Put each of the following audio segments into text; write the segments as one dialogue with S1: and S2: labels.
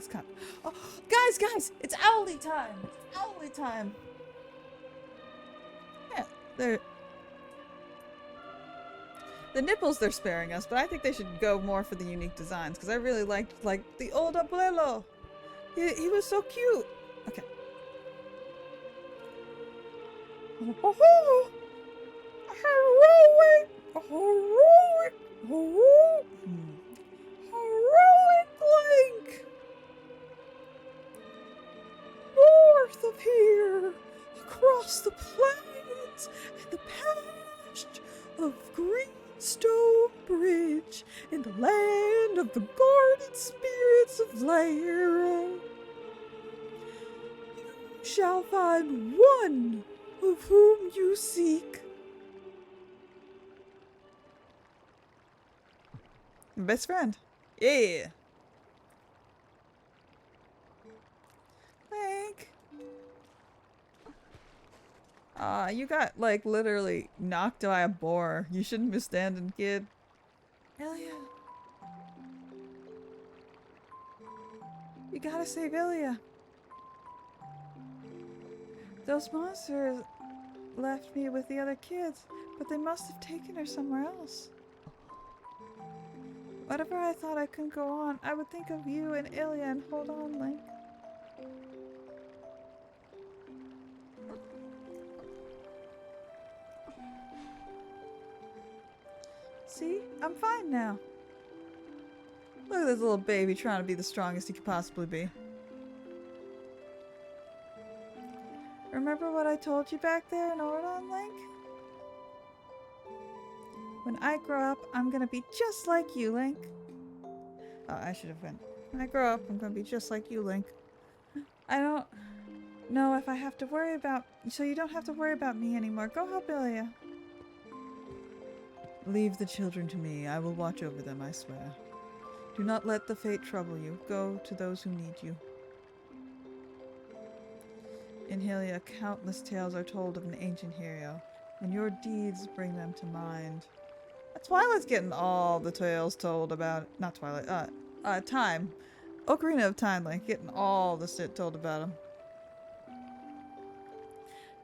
S1: mascot. Oh, guys! It's Owly time! It's Owly time! Yeah, the nipples they're sparing us, but I think they should go more for the unique designs, because I really liked, like, the old abuelo. He was so cute. Okay. Oh, heroic Link! North of here, across the plains and the patch of Greenstone Bridge, in the land of the guardian spirits of Lair, you shall find one of whom you seek. Best friend. Yeah. Link. You got, like, literally knocked by a boar. You shouldn't be standing, kid. Ilya. You gotta save Ilya. Those monsters left me with the other kids, but they must have taken her somewhere else. Whatever I thought I couldn't go on, I would think of you and Ilya and hold on, Link. See? I'm fine now. Look at this little baby trying to be the strongest he could possibly be. Remember what I told you back there in Ordon, Link? When I grow up, I'm gonna be just like you, Link. Oh, I should have went. When I grow up, I'm gonna be just like you, Link. I don't know if I have to worry about... So you don't have to worry about me anymore. Go help Ilya. Leave the children to me. I will watch over them, I swear. Do not let the fate trouble you. Go to those who need you. In Hylia, countless tales are told of an ancient hero, and your deeds bring them to mind. Twilight's getting all the tales told about... Not Twilight, Time. Ocarina of Time, like, getting all the shit told about him.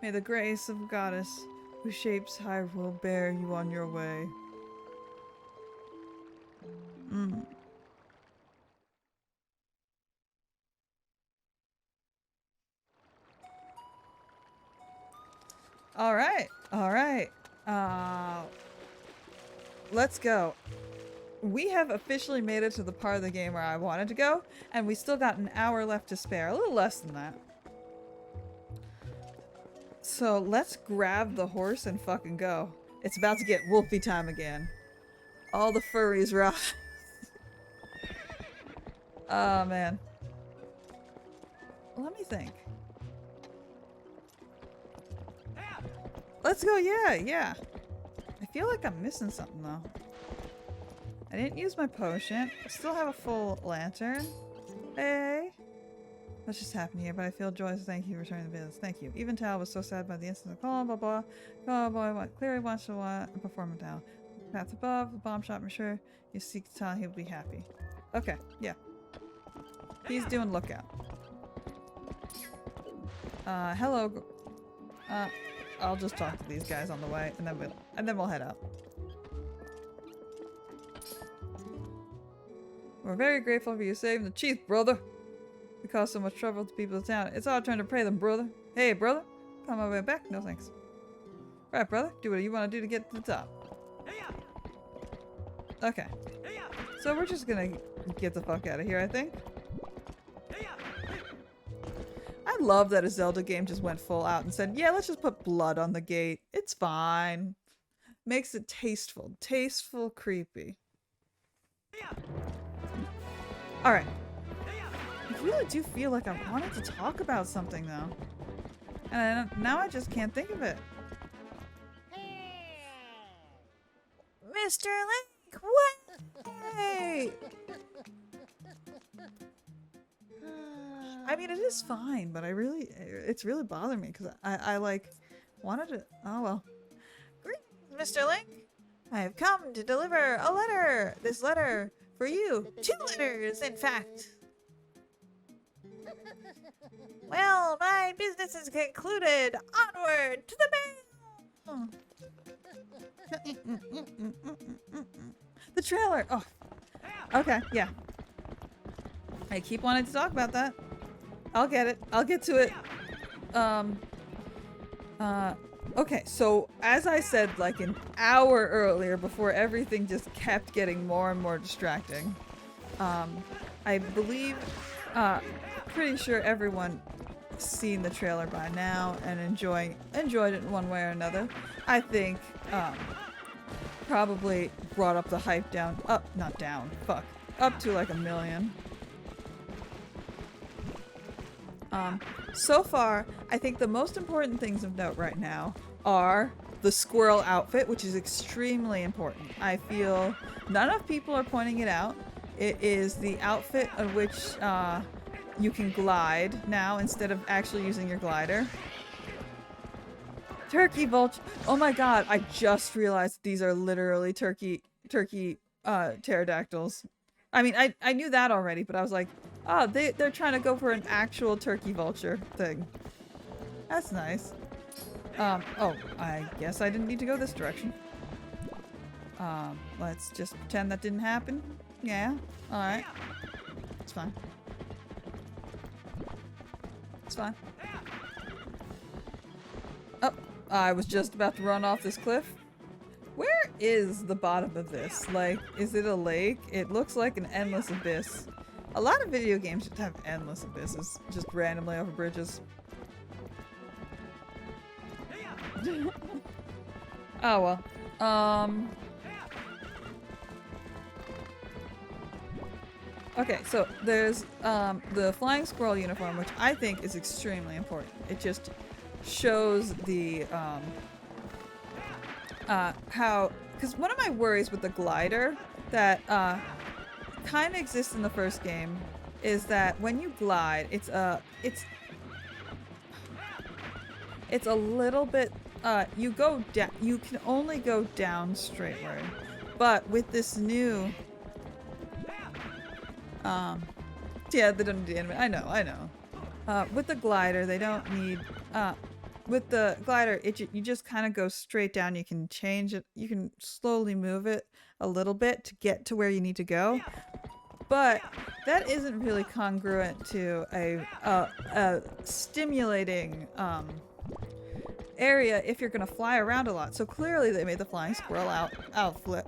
S1: May the grace of Goddess who shapes Hyrule bear you on your way. Alright. Let's go. We have officially made it to the part of the game where I wanted to go, and we still got an hour left to spare. A little less than that. So let's grab the horse and fucking go. It's about to get wolfy time again. All the furries rise. Oh man. Let me think. Let's go, yeah. I feel like I'm missing something though. I didn't use my potion. I still have a full lantern. Hey. What's just happened here? But I feel joyous. Thank you for returning the visits. Thank you. Even Tal was so sad by the incident. Blah blah blah. Oh boy, clearly wants to perform a Tal. Path above, the bomb shot. I'm sure you seek Tal. He'll be happy. Okay, yeah. He's doing lookout. Hello. I'll just talk to these guys on the way, and then we'll head out. We're very grateful for you saving the chief, brother. We caused so much trouble to people of the town. It's our turn to pray them, brother. Hey, brother. Come my way back? No thanks. Right, brother. Do what you want to do to get to the top. Okay. So we're just gonna get the fuck out of here, I think. I love that a Zelda game just went full out and said, yeah, let's just put blood on the gate. It's fine. Makes it tasteful. Tasteful creepy. Alright. I really do feel like I wanted to talk about something though. And now I just can't think of it. Mr. Link, wait! I mean, it is fine, but it's really bothering me because I like wanted to. Oh well. Greetings, Mr. Link. I have come to deliver a letter. This letter for you. 2 letters, in fact. Well, my business is concluded. Onward to the mail. The trailer. Oh, okay, yeah. I keep wanting to talk about that. I'll get it. I'll get to it. Okay, so as I said like an hour earlier before everything just kept getting more and more distracting, I believe, pretty sure everyone seen the trailer by now and enjoyed it in one way or another. I think, probably brought up the hype not down, fuck, up to like 1 million. So far, I think the most important things of note right now are the squirrel outfit, which is extremely important. I feel not enough people are pointing it out. It is the outfit of which you can glide now instead of actually using your glider. Turkey vulture. Oh my god, I just realized these are literally turkey pterodactyls. I mean, I knew that already, but I was like, oh, they're trying to go for an actual turkey vulture thing. That's nice. Oh, I guess I didn't need to go this direction. Let's just pretend that didn't happen. Yeah, alright. It's fine. It's fine. Oh, I was just about to run off this cliff. Where is the bottom of this? Like, is it a lake? It looks like an endless abyss. A lot of video games just have endless abysses, just randomly over bridges. Oh well. Okay, so there's the flying squirrel uniform, which I think is extremely important. It just shows the how, because one of my worries with the glider that kind of exists in the first game is that when you glide, it's a little bit you go down. You can only go down straightward, but with this new yeah, they don't need animate. I know. With the glider, they don't need with the glider, you just kind of go straight down. You can change it. You can slowly move it a little bit to get to where you need to go. But that isn't really congruent to a stimulating area if you're gonna fly around a lot. So clearly they made the flying squirrel outfit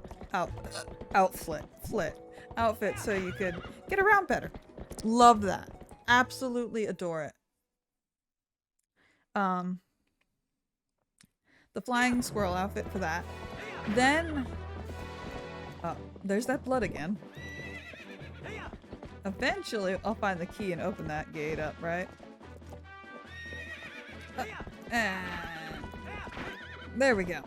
S1: so you could get around better. Love that. Absolutely adore it. The flying squirrel outfit for that. Then there's that blood again. Eventually I'll find the key and open that gate up, right? There we go.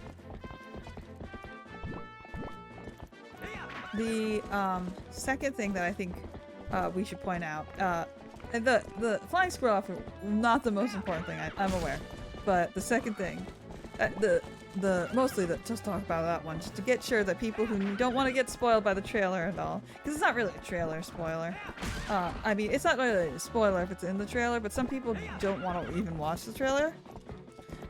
S1: The second thing that I think we should point out, the flying squirrel outfit, not the most important thing, I'm aware, but the second thing, just talk about that one, just to get sure that people who don't want to get spoiled by the trailer at all, because it's not really a trailer spoiler. I mean, it's not really a spoiler if it's in the trailer, but some people don't want to even watch the trailer,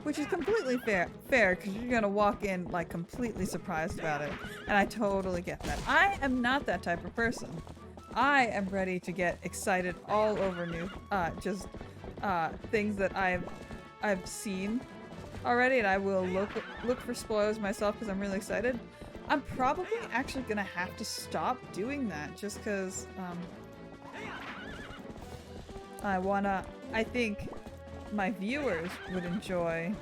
S1: which is completely fair, because you're gonna walk in like completely surprised about it, and I totally get that. I am not that type of person. I am ready to get excited all over new, things that I've seen already, and I will look for spoilers myself because I'm really excited. I'm probably actually gonna have to stop doing that just because I think my viewers would enjoy.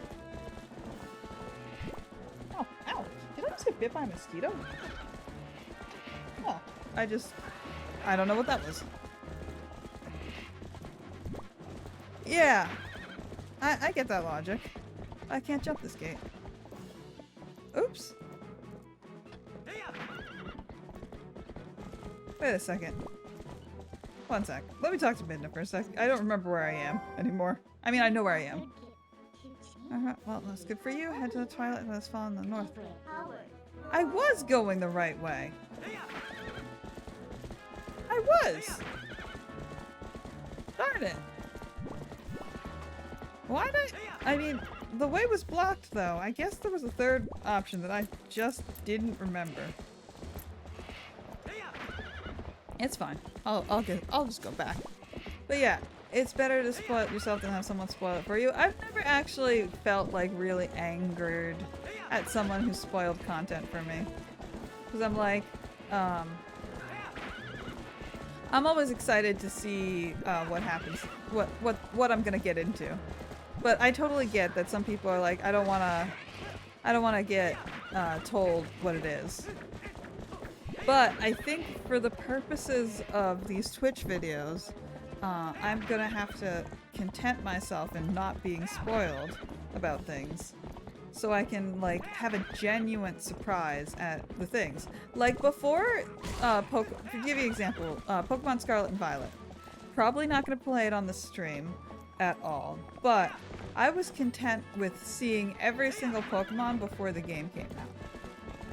S1: Oh, ow! Did I just get bit by a mosquito? Oh, I don't know what that was. Yeah, I get that logic. I can't jump this gate. Oops. Wait a second. One sec. Let me talk to Midna for a sec. I don't remember where I am anymore. I mean, I know where I am. Well, that's good for you. Head to the Twilight and let's fall in the north. I was going the right way. I was. Darn it. Why did I mean, the way was blocked though. I guess there was a third option that I just didn't remember. It's fine. I'll just go back. But yeah, it's better to spoil it yourself than have someone spoil it for you. I've never actually felt like really angered at someone who spoiled content for me. Because I'm like, I'm always excited to see what happens, what I'm gonna get into. But I totally get that some people are like, I don't wanna get told what it is. But I think for the purposes of these Twitch videos, I'm gonna have to content myself in not being spoiled about things. So I can like have a genuine surprise at the things. Like before, to give you an example, Pokemon Scarlet and Violet. Probably not gonna play it on the stream at all, but I was content with seeing every single Pokemon before the game came out.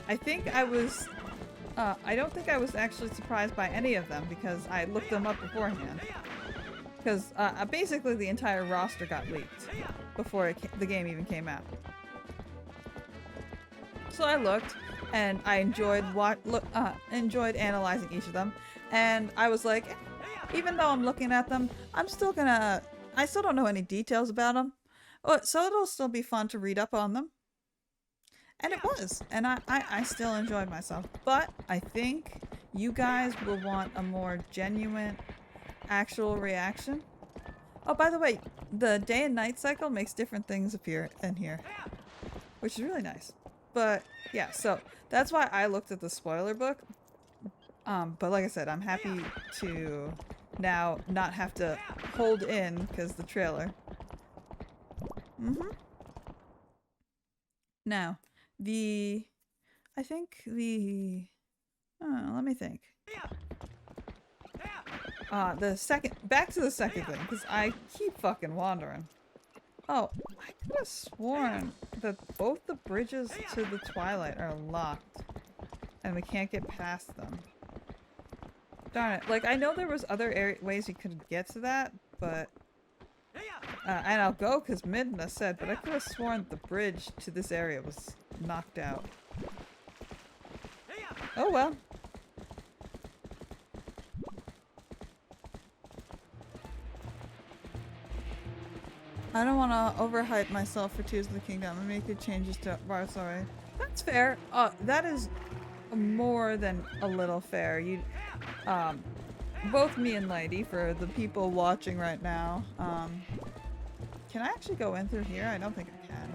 S1: I think I was I don't think I was actually surprised by any of them because I looked them up beforehand. Because basically the entire roster got leaked before the game even came out. So I looked and I enjoyed enjoyed analyzing each of them, and I was like, even though I'm looking at them, I still don't know any details about them. So it'll still be fun to read up on them. And it was, and I still enjoyed myself. But I think you guys will want a more genuine, actual reaction. Oh, by the way, the day and night cycle makes different things appear in here, which is really nice. But yeah, so that's why I looked at the spoiler book. But like I said, I'm happy to now not have to hold in because the trailer. Now, I think let me think. Back to the second thing, because I keep fucking wandering. Oh, I could have sworn that both the bridges to the Twilight are locked, and we can't get past them. Darn it. Like, I know there was other ways you could get to that, but... and I'll go because Midna said, but I could have sworn the bridge to this area was knocked out. Oh well. I don't want to overhype myself for Tears of the Kingdom and make changes to Sorry. That's fair. That is more than a little fair. You, both me and Lady, for the people watching right now, can I actually go in through here? I don't think I can.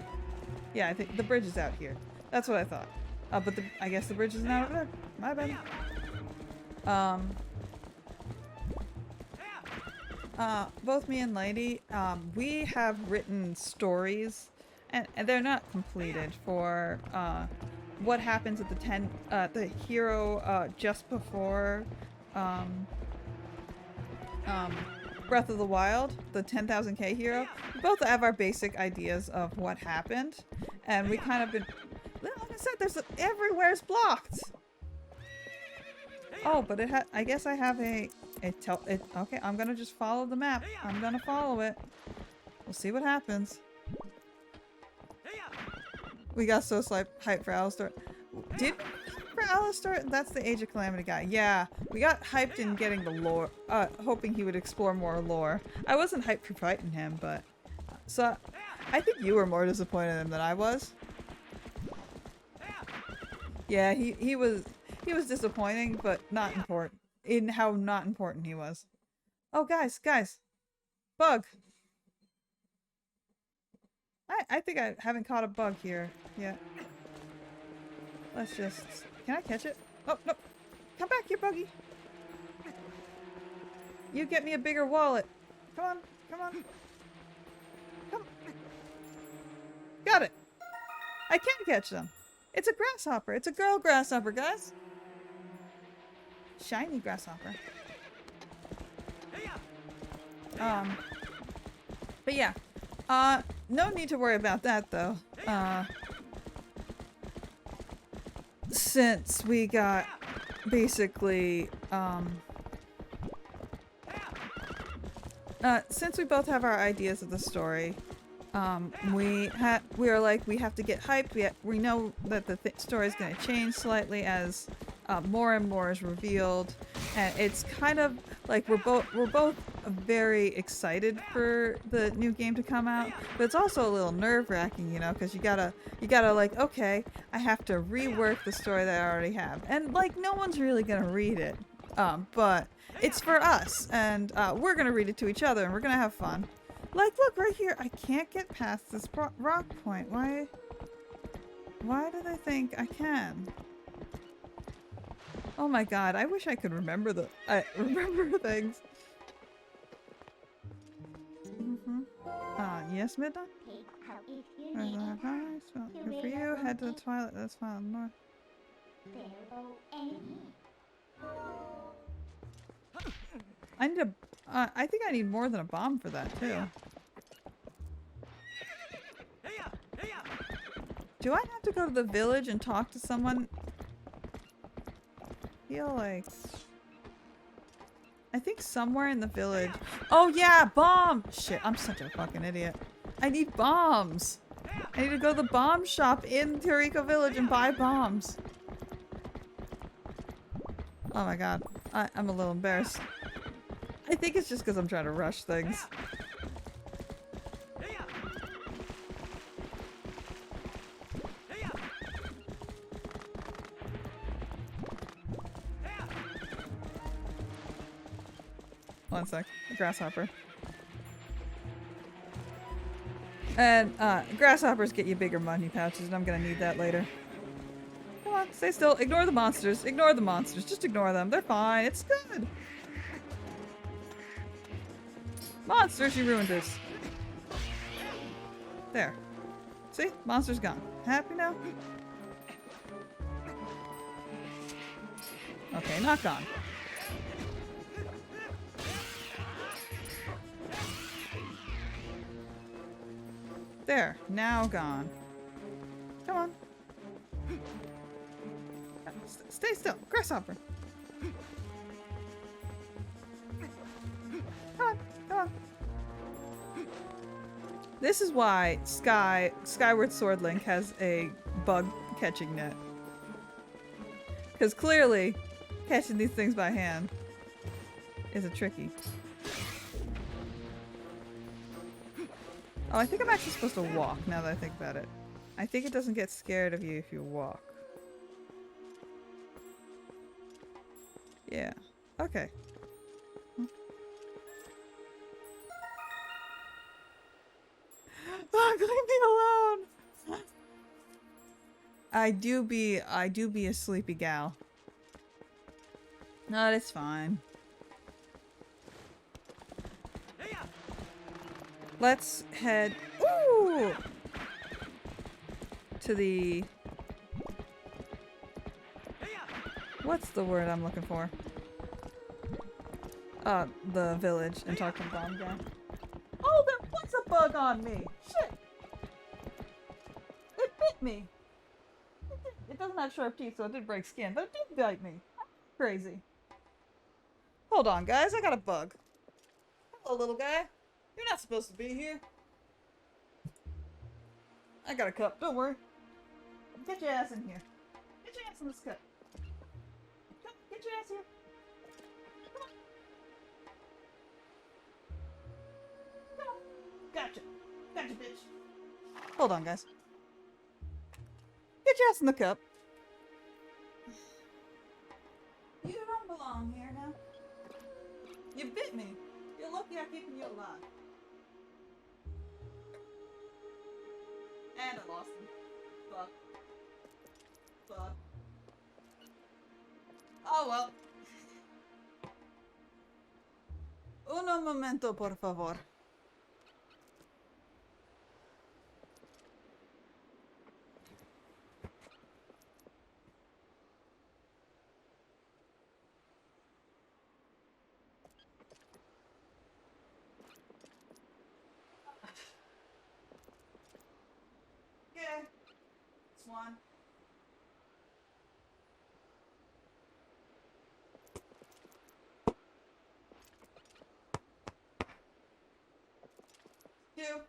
S1: Yeah, I think the bridge is out here. That's what I thought. But I guess the bridge is not over there. My bad. Both me and Lady, we have written stories, and they're not completed, for what happens at the hero just before Breath of the Wild, the 10,000k hero. We both have our basic ideas of what happened, and we kind of been, like I said, everywhere's blocked. Oh, but I guess I have okay, I'm gonna just follow the map. I'm gonna follow it. We'll see what happens. We got so hyped for Alistar. Did we for Alistar? That's the Age of Calamity guy. Yeah, we got hyped in getting the lore, hoping he would explore more lore. I wasn't hyped for fighting him, but... So, I think you were more disappointed in him than I was. Yeah, he was disappointing, but not important. In how not important he was. Oh, guys! Bug! I think I haven't caught a bug here yet. Let's just... Can I catch it? Oh, no! Come back here, Buggy! You get me a bigger wallet! Come on! Come! Got it! I can catch them! It's a grasshopper! It's a girl grasshopper, guys! Shiny grasshopper. But yeah. No need to worry about that though. Since we got basically since we both have our ideas of the story, we are like, we have to get hyped. We know that the story is going to change slightly as more and more is revealed, and it's kind of like we're both very excited for the new game to come out, but it's also a little nerve-wracking, you know, because you gotta like, okay, I have to rework the story that I already have, and like no one's really gonna read it, but it's for us, and we're gonna read it to each other, and we're gonna have fun. Like, look right here, I can't get past this rock point. Why do they think I can? Oh my god, I wish I could remember remember things. Yes, Midnight? Good for you. Head to the Twilight. That's fine. North. I need I think I need more than a bomb for that, too. Do I have to go to the village and talk to someone? I feel like... I think somewhere in the village... Oh yeah, bomb! Shit, I'm such a fucking idiot. I need bombs! I need to go to the bomb shop in Toriko Village and buy bombs. Oh my god. I'm a little embarrassed. I think it's just because I'm trying to rush things. One sec. Grasshopper. And, grasshoppers get you bigger money pouches, and I'm gonna need that later. Come on, stay still. Ignore the monsters. Ignore the monsters. Just ignore them. They're fine. It's good. Monsters, you ruined this. There. See? Monster's gone. Happy now? Okay, not gone. There. Now gone. Come on. Stay still. Grasshopper. Come on. Come on. This is why Skyward Sword Link has a bug catching net. Because clearly, catching these things by hand is a tricky. Oh, I think I'm actually supposed to walk now that I think about it. I think it doesn't get scared of you if you walk. Yeah. Okay. Oh, leave me alone! I do be a sleepy gal. No, that's fine. Let's head to the... What's the word I'm looking for? The village and talk to the bomb guy. Oh, there was a bug on me! Shit! It bit me! It doesn't have sharp teeth, so it did break skin, but it did bite me. Crazy. Hold on, guys, I got a bug. Hello, little guy. You're not supposed to be here. I got a cup, don't worry. Get your ass in here. Get your ass in this cup. Come, get your ass here. Come on. Come on. Gotcha. Gotcha, bitch. Hold on, guys. Get your ass in the cup. You don't belong here now. You bit me. You're lucky I'm keeping you alive. And I lost him. Fuck. Fuck. Oh well. Uno momento, por favor. Okay. Swan. You.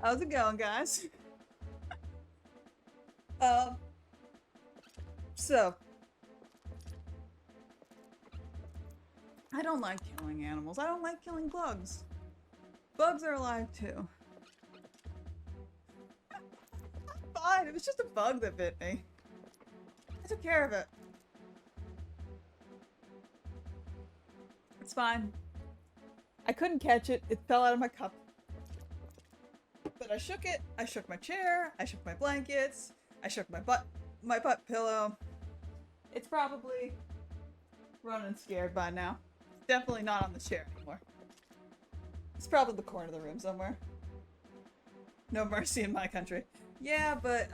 S1: How's it going, guys? Um, so I don't like killing animals. I don't like killing bugs. Bugs are alive too. Fine, it was just a bug that bit me. I took care of it. It's fine. I couldn't catch it. It fell out of my cup. But I shook it. I shook my chair. I shook my blankets. I shook my butt pillow. It's probably running scared by now. It's definitely not on the chair anymore. It's probably in the corner of the room somewhere. No mercy in my country. Yeah, but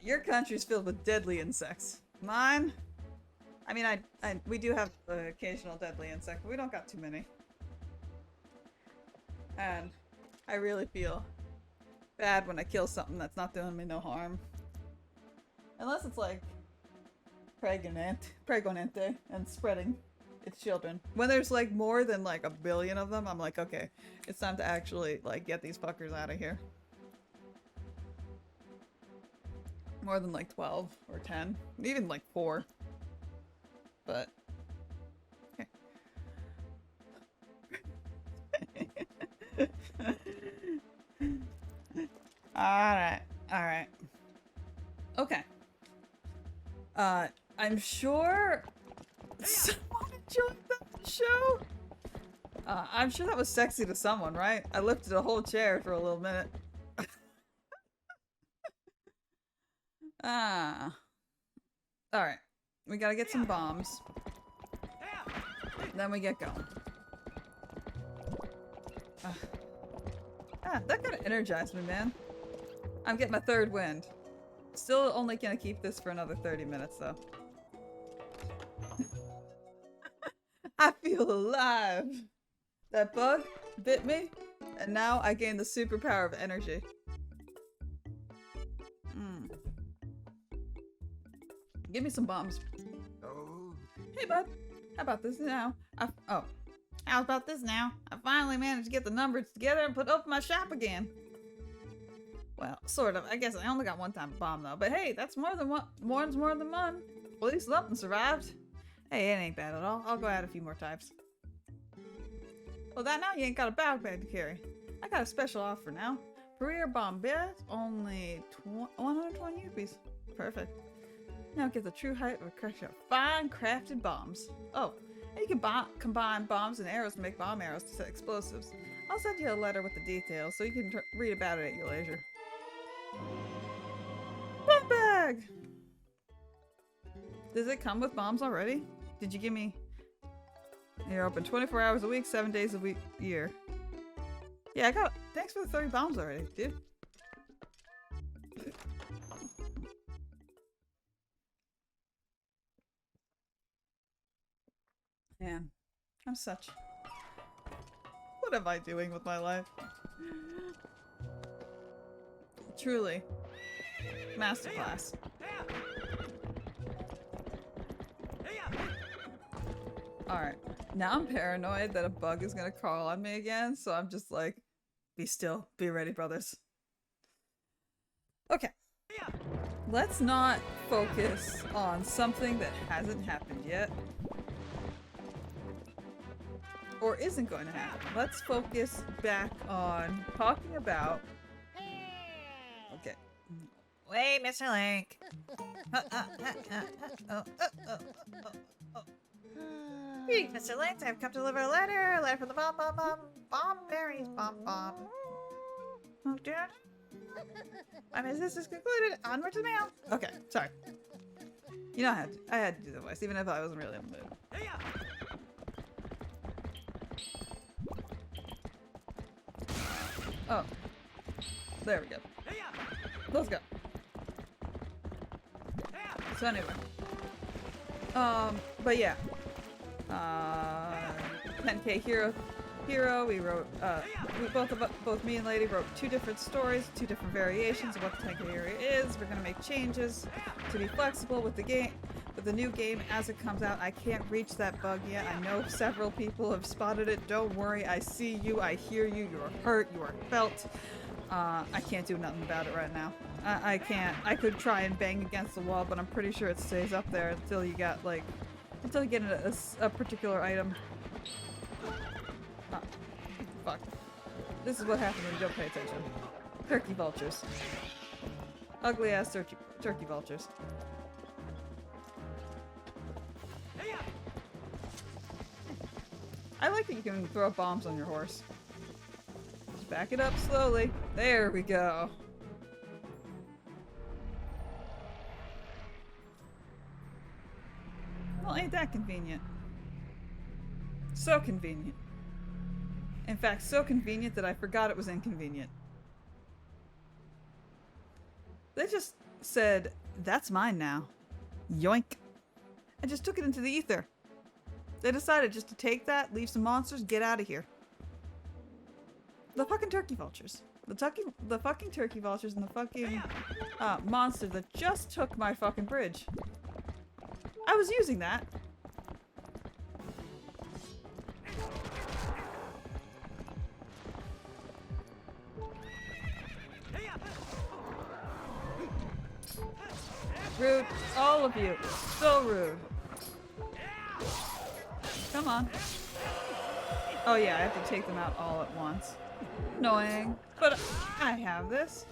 S1: your country's filled with deadly insects. Mine, I mean, we do have the occasional deadly insect, but we don't got too many. And I really feel bad when I kill something that's not doing me no harm. Unless it's like pregonante and spreading its children. When there's like more than like 1 billion of them, I'm like, okay, it's time to actually like get these fuckers out of here. More than like 12 or 10, even like 4. But okay. Alright. Okay. I'm sure someone enjoyed that show. I'm sure that was sexy to someone, right? I lifted a whole chair for a little minute. Alright. We gotta get some bombs. Then we get going. That kinda energized me, man. I'm getting my third wind. Still only gonna keep this for another 30 minutes, though. I feel alive! That bug bit me, and now I gain the superpower of energy. Give me some bombs. Oh. Hey, bud. How about this now? How about this now? I finally managed to get the numbers together and open my shop again. Well, sort of. I guess I only got one time bomb though. But hey, that's more than one. One's more than one. At least something survived. Hey, it ain't bad at all. I'll go out a few more times. Well, that now you ain't got a backpack to carry. I got a special offer now. Career bomb bet, only 120 rupees. Perfect. Now get the true height of a crush of fine crafted bombs. Oh, and you can combine bombs and arrows to make bomb arrows to set explosives. I'll send you a letter with the details so you can read about it at your leisure. Bomb bag! Does it come with bombs already? Did you give me... You're open 24 hours a week, 7 days a year. Yeah, I got... Thanks for the 30 bombs already, dude. Man, I'm such... What am I doing with my life? Truly. Masterclass. Alright. Now I'm paranoid that a bug is gonna crawl on me again, so I'm just like, be still. Be ready, brothers. Okay. Let's not focus on something that hasn't happened yet. Or isn't going to happen. Let's focus back on talking about... Okay. Wait, Mr. Link. Greetings, Mr. Link. I've come to deliver a letter. A letter from the bomb berries. Bomb. Oh, dude. My business is concluded. Onward to the mail. Okay, sorry. You know, I had to do the voice, even if I wasn't really in the mood. Oh. There we go. Let's go. So anyway. But yeah. 10K Hero. We wrote, both me and Lady wrote 2 different stories, 2 different variations of what the 10K Hero is. We're gonna make changes to be flexible with the game, with the new game as it comes out. I can't reach that bug yet. I know several people have spotted it. Don't worry, I see you, I hear you, you are hurt, you are felt. I can't do nothing about it right now. I can't. I could try and bang against the wall, but I'm pretty sure it stays up there until you got, like, until you get a particular item. Fuck. This is what happens when you don't pay attention. Turkey vultures. Ugly ass turkey vultures. I like that you can throw bombs on your horse. Just back it up slowly. There we go. Well, ain't that convenient? So convenient. In fact, so convenient that I forgot it was inconvenient. They just said, that's mine now. Yoink. And just took it into the ether. They decided just to take that, leave some monsters, get out of here. The fucking turkey vultures. The fucking turkey vultures and the fucking monster that just took my fucking bridge. I was using that. Rude. All of you. So rude. Come on. Oh yeah, I have to take them out all at once. Annoying. But I have this.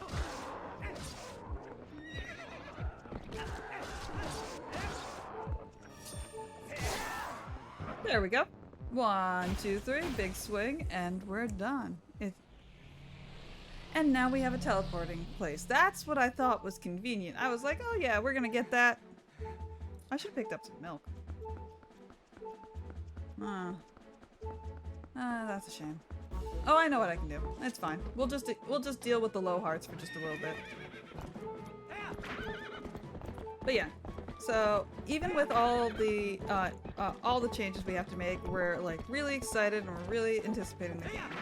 S1: There we go. 1, 2, 3. Big swing. And we're done. And now we have a teleporting place. That's what I thought was convenient. I was like, oh yeah, we're gonna get that. I should have picked up some milk. That's a shame. Oh, I know what I can do. It's fine. We'll just deal with the low hearts for just a little bit. But yeah. So even with all the changes we have to make, we're like really excited and we're really anticipating the game.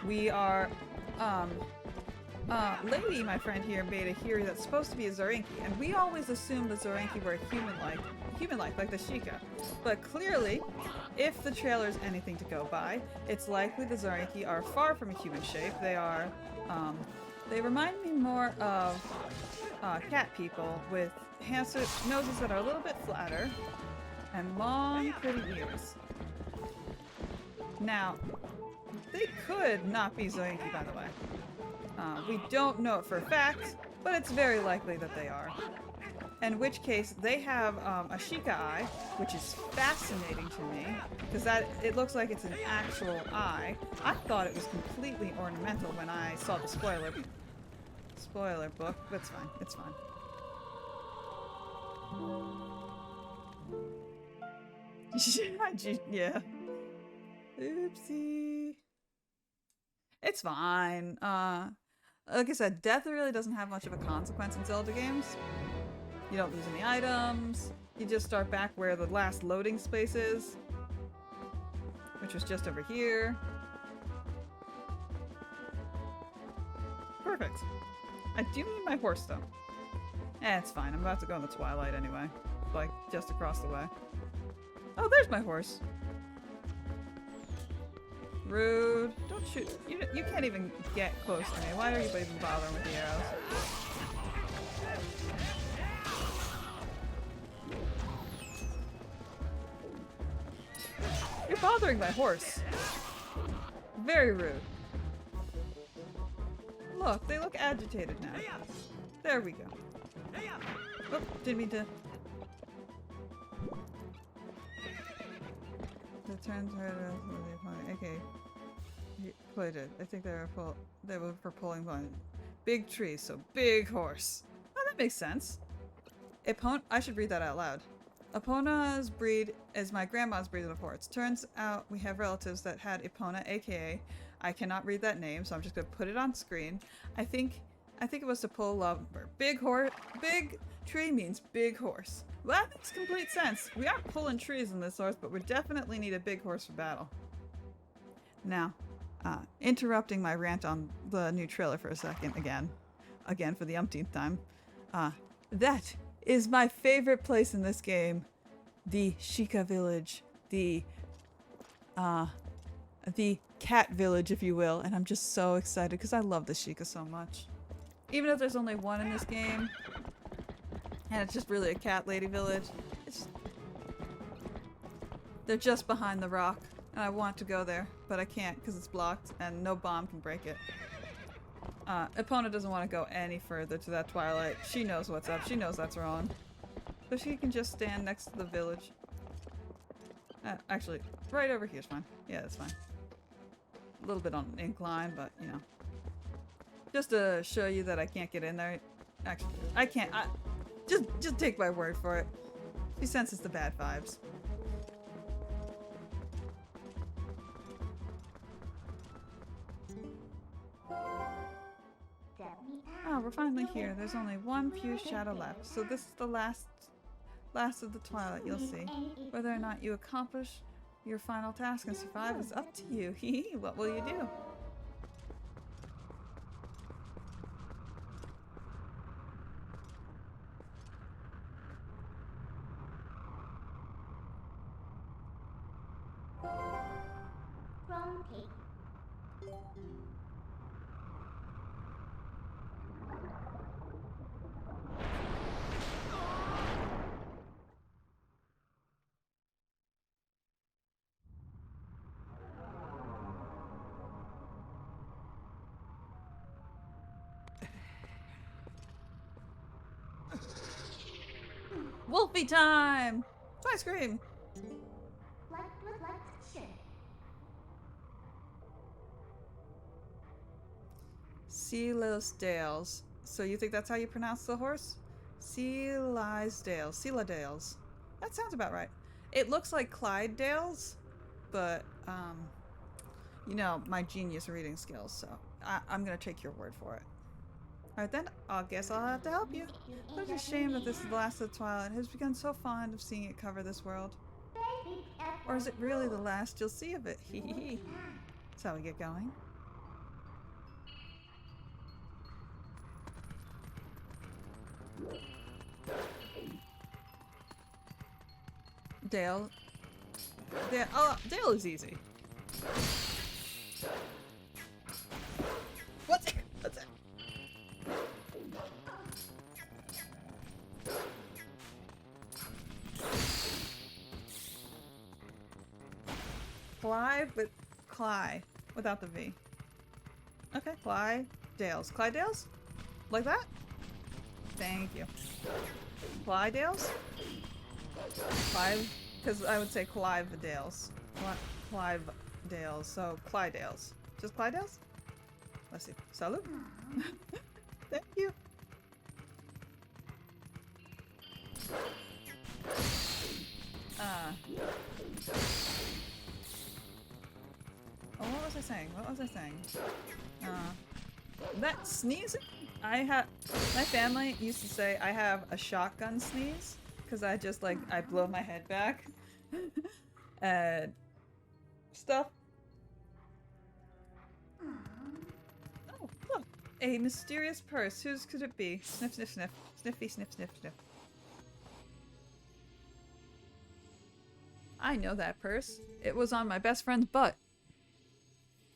S1: We are Lady, my friend here, made a hero that's supposed to be a Zorinki, and we always assumed the Zorinki were human-like, like the Sheikah. But clearly, if the trailer is anything to go by, it's likely the Zorinki are far from a human shape. They are, they remind me more of cat people with noses that are a little bit flatter and long, pretty ears. Now, they could not be Zorinki, by the way. We don't know it for a fact, but it's very likely that they are. In which case, they have a Sheikah eye, which is fascinating to me, because it looks like it's an actual eye. I thought it was completely ornamental when I saw the spoiler book, but it's fine. It's fine. Yeah. Oopsie. It's fine. Like I said, death really doesn't have much of a consequence in Zelda games. You don't lose any items. You just start back where the last loading space is, which was just over here. Perfect. I do need my horse though. It's fine. I'm about to go in the Twilight anyway. Like, just across the way. Oh, there's my horse. Rude. Don't shoot. You can't even get close to me. Why are you even bothering with the arrows? You're bothering my horse. Very rude. Look, they look agitated now. There we go. Oh, didn't mean to. The turns her the opponent. Okay. Played it. I think they were for pulling one. Big tree, so big horse. Oh, that makes sense. I should read that out loud. Epona's breed is my grandma's breed of horse. Turns out we have relatives that had Epona, aka I cannot read that name, so I'm just gonna put it on screen. I think it was to pull lumber. Big tree means big horse. Well, that makes complete sense. We aren't pulling trees in this horse, but we definitely need a big horse for battle. Now, interrupting my rant on the new trailer for a second again for the umpteenth time. That is my favorite place in this game. The Sheikah village. The cat village, if you will. And I'm just so excited because I love the Sheikah so much. Even if there's only one in this game, and it's just really a cat lady village, they're just behind the rock. And I want to go there, but I can't because it's blocked and no bomb can break it. Epona doesn't want to go any further to that Twilight. She knows what's up. She knows that's wrong. So she can just stand next to the village. Actually, right over here is fine. Yeah, that's fine. A little bit on an incline, but you know. Just to show you that I can't get in there. Actually, I can't. Just take my word for it. She senses the bad vibes. Oh, we're finally here. There's only one fused shadow left, so this is the last of the Twilight. You'll see. Whether or not you accomplish your final task and survive is up to you. Hee. What will you do? Wolfie time! Ice cream! Sealasdales. So you think that's how you pronounce the horse? Sealasdales. Sealadales. That sounds about right. It looks like Clydesdales, but you know, my genius reading skills, so I'm gonna take your word for it. Alright then, I guess I'll have to help you. It's a shame that this is the last of the Twilight. Has become so fond of seeing it cover this world. Or is it really the last you'll see of it? Hee hee hee. That's how we get going. Dale. Oh, Dale is easy. What's it? What's it? Clive with Cly without the V. Okay, Clydesdales. Clydesdales? Like that? Thank you. Clydesdales? Clive, because I would say Clivedales. Clivedales, so Clydesdales. Just Clydesdales? Let's see. Salute. Thank you. Oh, what was I saying? What was I saying? That sneezing? My family used to say I have a shotgun sneeze because I just like, I blow my head back and stuff. Oh, look, a mysterious purse. Whose could it be? Sniff, sniff, sniff. Sniffy, sniff, sniff, sniff. I know that purse. It was on my best friend's butt.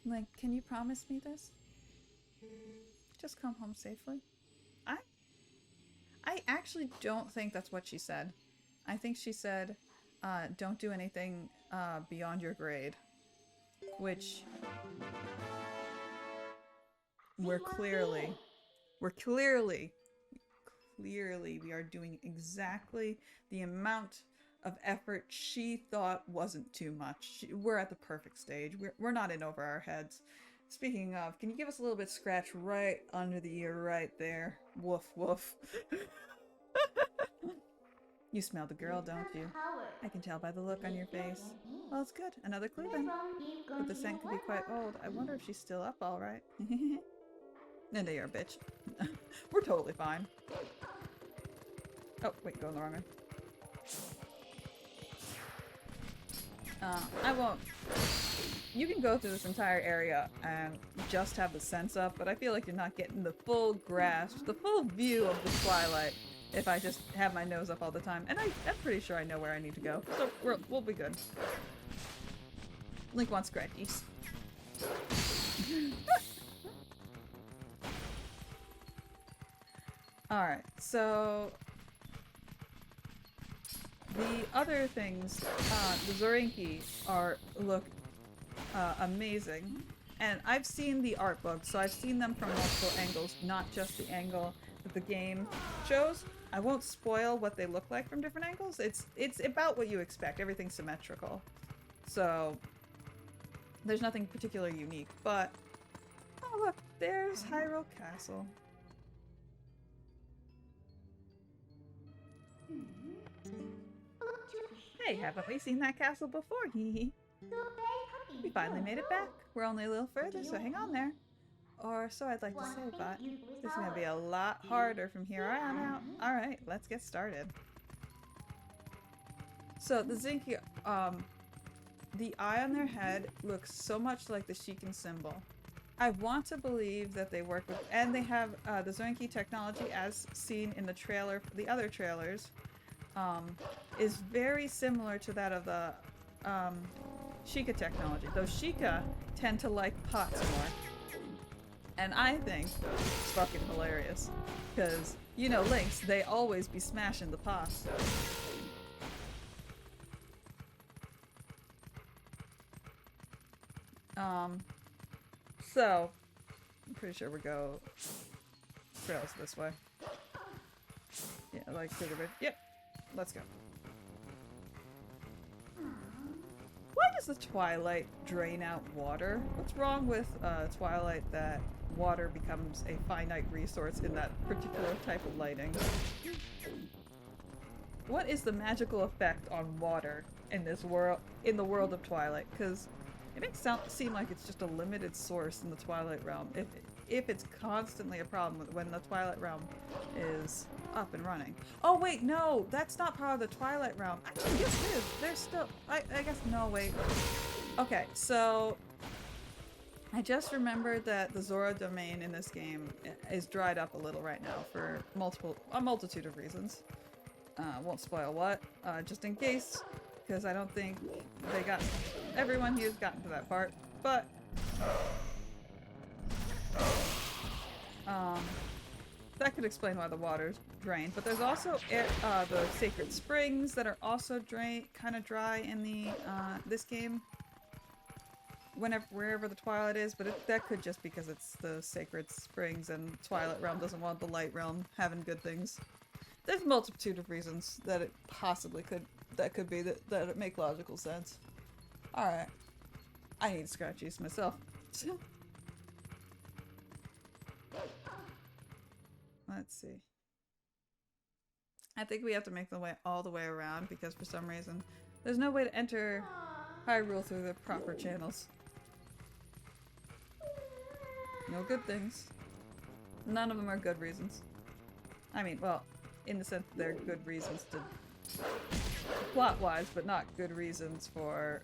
S1: Like, can you promise me this? Just come home safely. I actually don't think that's what she said. I think she said, don't do anything beyond your grade. Which we're clearly clearly we are doing exactly the amount of effort she thought wasn't too much. We're at the perfect stage. We're not in over our heads. Speaking of, can you give us a little bit scratch right under the ear right there? Woof woof. You smell the girl, don't you? I can tell by the look on your face. Well, it's good. Another clue then. But the scent could be quite old. I wonder if she's still up all right. And you're a bitch. We're totally fine. Oh, wait, going the wrong way. I won't. You can go through this entire area and just have the sense up, but I feel like you're not getting the full grasp, the full view of the Twilight if I just have my nose up all the time. And I'm pretty sure I know where I need to go, so we'll be good. Link wants scratchies. Alright, so the other things, the Zorinki look amazing, and I've seen the art books, so I've seen them from multiple angles, not just the angle that the game shows. I won't spoil what they look like from different angles. It's about what you expect. Everything's symmetrical, so there's nothing particularly unique. But oh look, there's Hyrule Castle. Hey, haven't we seen that castle before? Hee. We finally made it back. We're only a little further, so hang on there. Or so I'd like to say, but this is going to be a lot harder from here on out. Alright, let's get started. So the Zinki, the eye on their head looks so much like the Shiken symbol. I want to believe that they work with, and they have the Zorinki technology as seen in the trailer, the other trailers, is very similar to that of the Sheikah technology. Those Sheikah tend to like pots more. And I think it's fucking hilarious. Because, you know, Lynx, they always be smashing the pots. So, I'm pretty sure we go trails this way. Yeah, like sugar bit. Yep. Let's go. Why does the Twilight drain out water? What's wrong with Twilight that water becomes a finite resource in that particular type of lighting? What is the magical effect on water in this world, in the world of Twilight? Because it makes it seem like it's just a limited source in the Twilight realm. If it's constantly a problem when the Twilight realm is up and running. Oh wait, no, that's not part of the Twilight realm. Actually, yes it is. There's still, I guess, no, wait. Okay, so I just remembered that the Zora domain in this game is dried up a little right now for a multitude of reasons. Won't spoil what, just in case, because I don't think everyone here's gotten to that part, but that could explain why the water's drained. But there's also the sacred springs that are also kind of dry in the this game. Wherever the Twilight is, but that could just because it's the sacred springs and Twilight realm doesn't want the light realm having good things. There's a multitude of reasons that it possibly could be that it make logical sense. All right, I need scratchies myself. Let's see. I think we have to make the way all the way around because for some reason there's no way to enter Hyrule through the proper channels. No good things. None of them are good reasons. I mean, well, in the sense that they're good reasons to plot-wise, but not good reasons for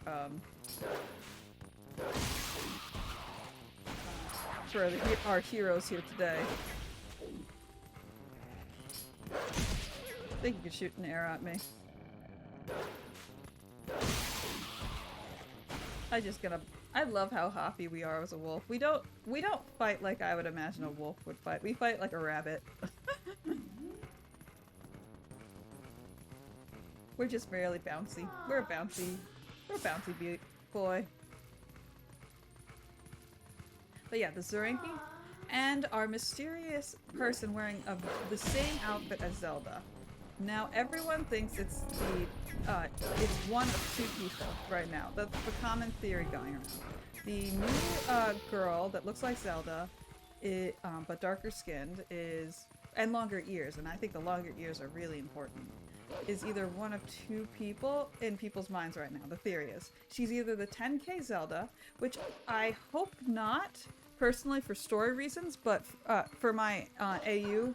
S1: our heroes here today. I think you could shoot an arrow at me. I love how hoppy we are as a wolf. We don't fight like I would imagine a wolf would fight. We fight like a rabbit. We're just barely bouncy. We're a bouncy boy. But yeah, the Zorinki, and our mysterious person wearing the same outfit as Zelda. Now everyone thinks it's one of two people right now. That's the common theory going around. The new girl that looks like Zelda, but darker skinned, and longer ears, and I think the longer ears are really important, is either one of two people in people's minds right now. The theory is she's either the 10K Zelda, which I hope not, personally, for story reasons, but for my AU,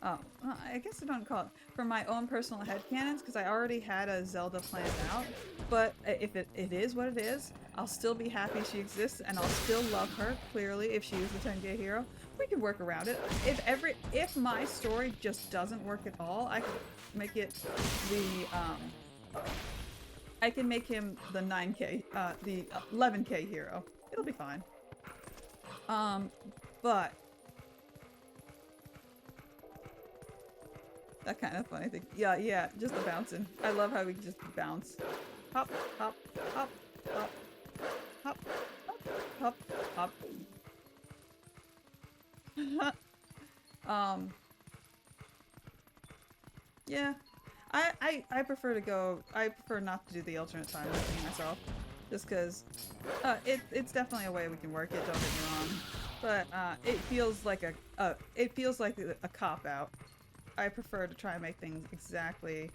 S1: I guess I don't call it, for my own personal headcanons, because I already had a Zelda planned out. But if it is what it is, I'll still be happy she exists, and I'll still love her, clearly, if she is the 10K hero. We can work around it. If my story just doesn't work at all, I can make it I can make him the 9K, the 11K hero. It'll be fine. But that kind of funny thing. Yeah, just the bouncing. I love how we can just bounce. Hop, hop, hop, hop, hop, hop, hop, hop. Yeah. I prefer not to do the alternate time myself. Just because it's definitely a way we can work it, don't get me wrong. But it feels like a cop-out. I prefer to try and make things exactly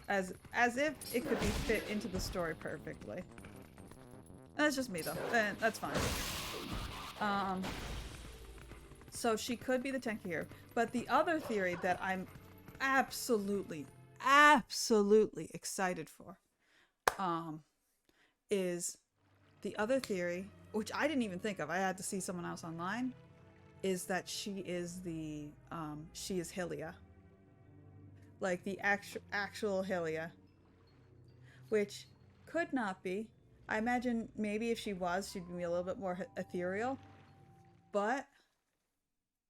S1: as if it could be fit into the story perfectly. That's just me though, and that's fine. So she could be the 10K hero. But the other theory that I'm absolutely excited for is the other theory, which I didn't even think of, I had to see someone else online, is that she is Hylia. Like the actual Hylia. Which could not be. I imagine maybe if she was, she'd be a little bit more ethereal. But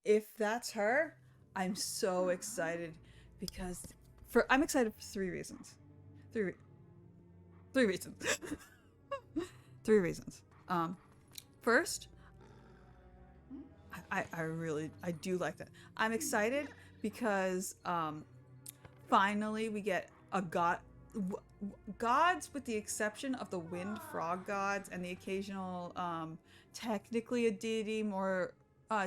S1: if that's her, I'm so excited because I'm excited for 3 reasons. 3 reasons. 3 reasons. First, I do like that. I'm excited because finally we get a gods, with the exception of the wind frog gods and the occasional technically a deity, more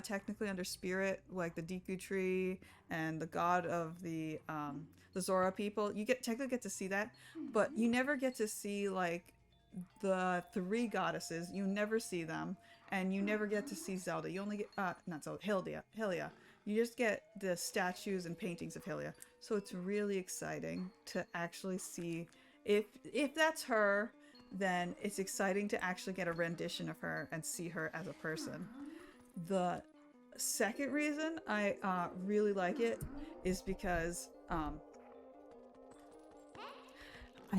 S1: technically under spirit, like the Deku tree and the god of the Zora people. You technically get to see that, but you never get to see like the 3 goddesses. You never see them, and you never get to see Zelda. You only get not Zelda, Hylia. You just get the statues and paintings of Hylia. So it's really exciting to actually see if that's her. Then it's exciting to actually get a rendition of her and see her as a person. The second reason I really like it is because I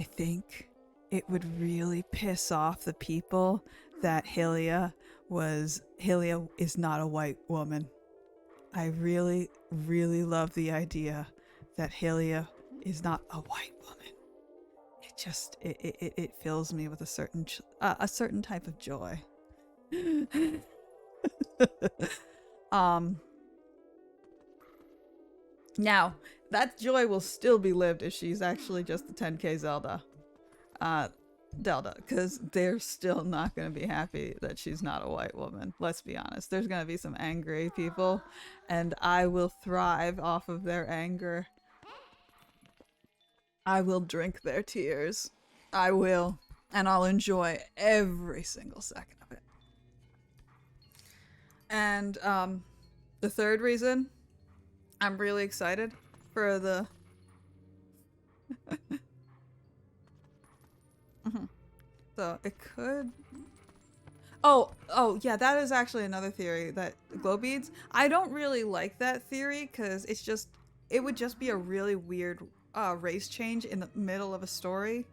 S1: think it would really piss off the people that Hylia is not a white woman. I really love the idea that Hylia is not a white woman. It just it fills me with a certain type of joy. Now that joy will still be lived if she's actually just the 10K Zelda. Because they're still not going to be happy that she's not a white woman. Let's be honest. There's going to be some angry people, and I will thrive off of their anger. I will drink their tears. I will. And I'll enjoy every single second of it. And the third reason I'm really excited for the so it could oh yeah, that is actually another theory, that glow beads. I don't really like that theory because it would just be a really weird race change in the middle of a story.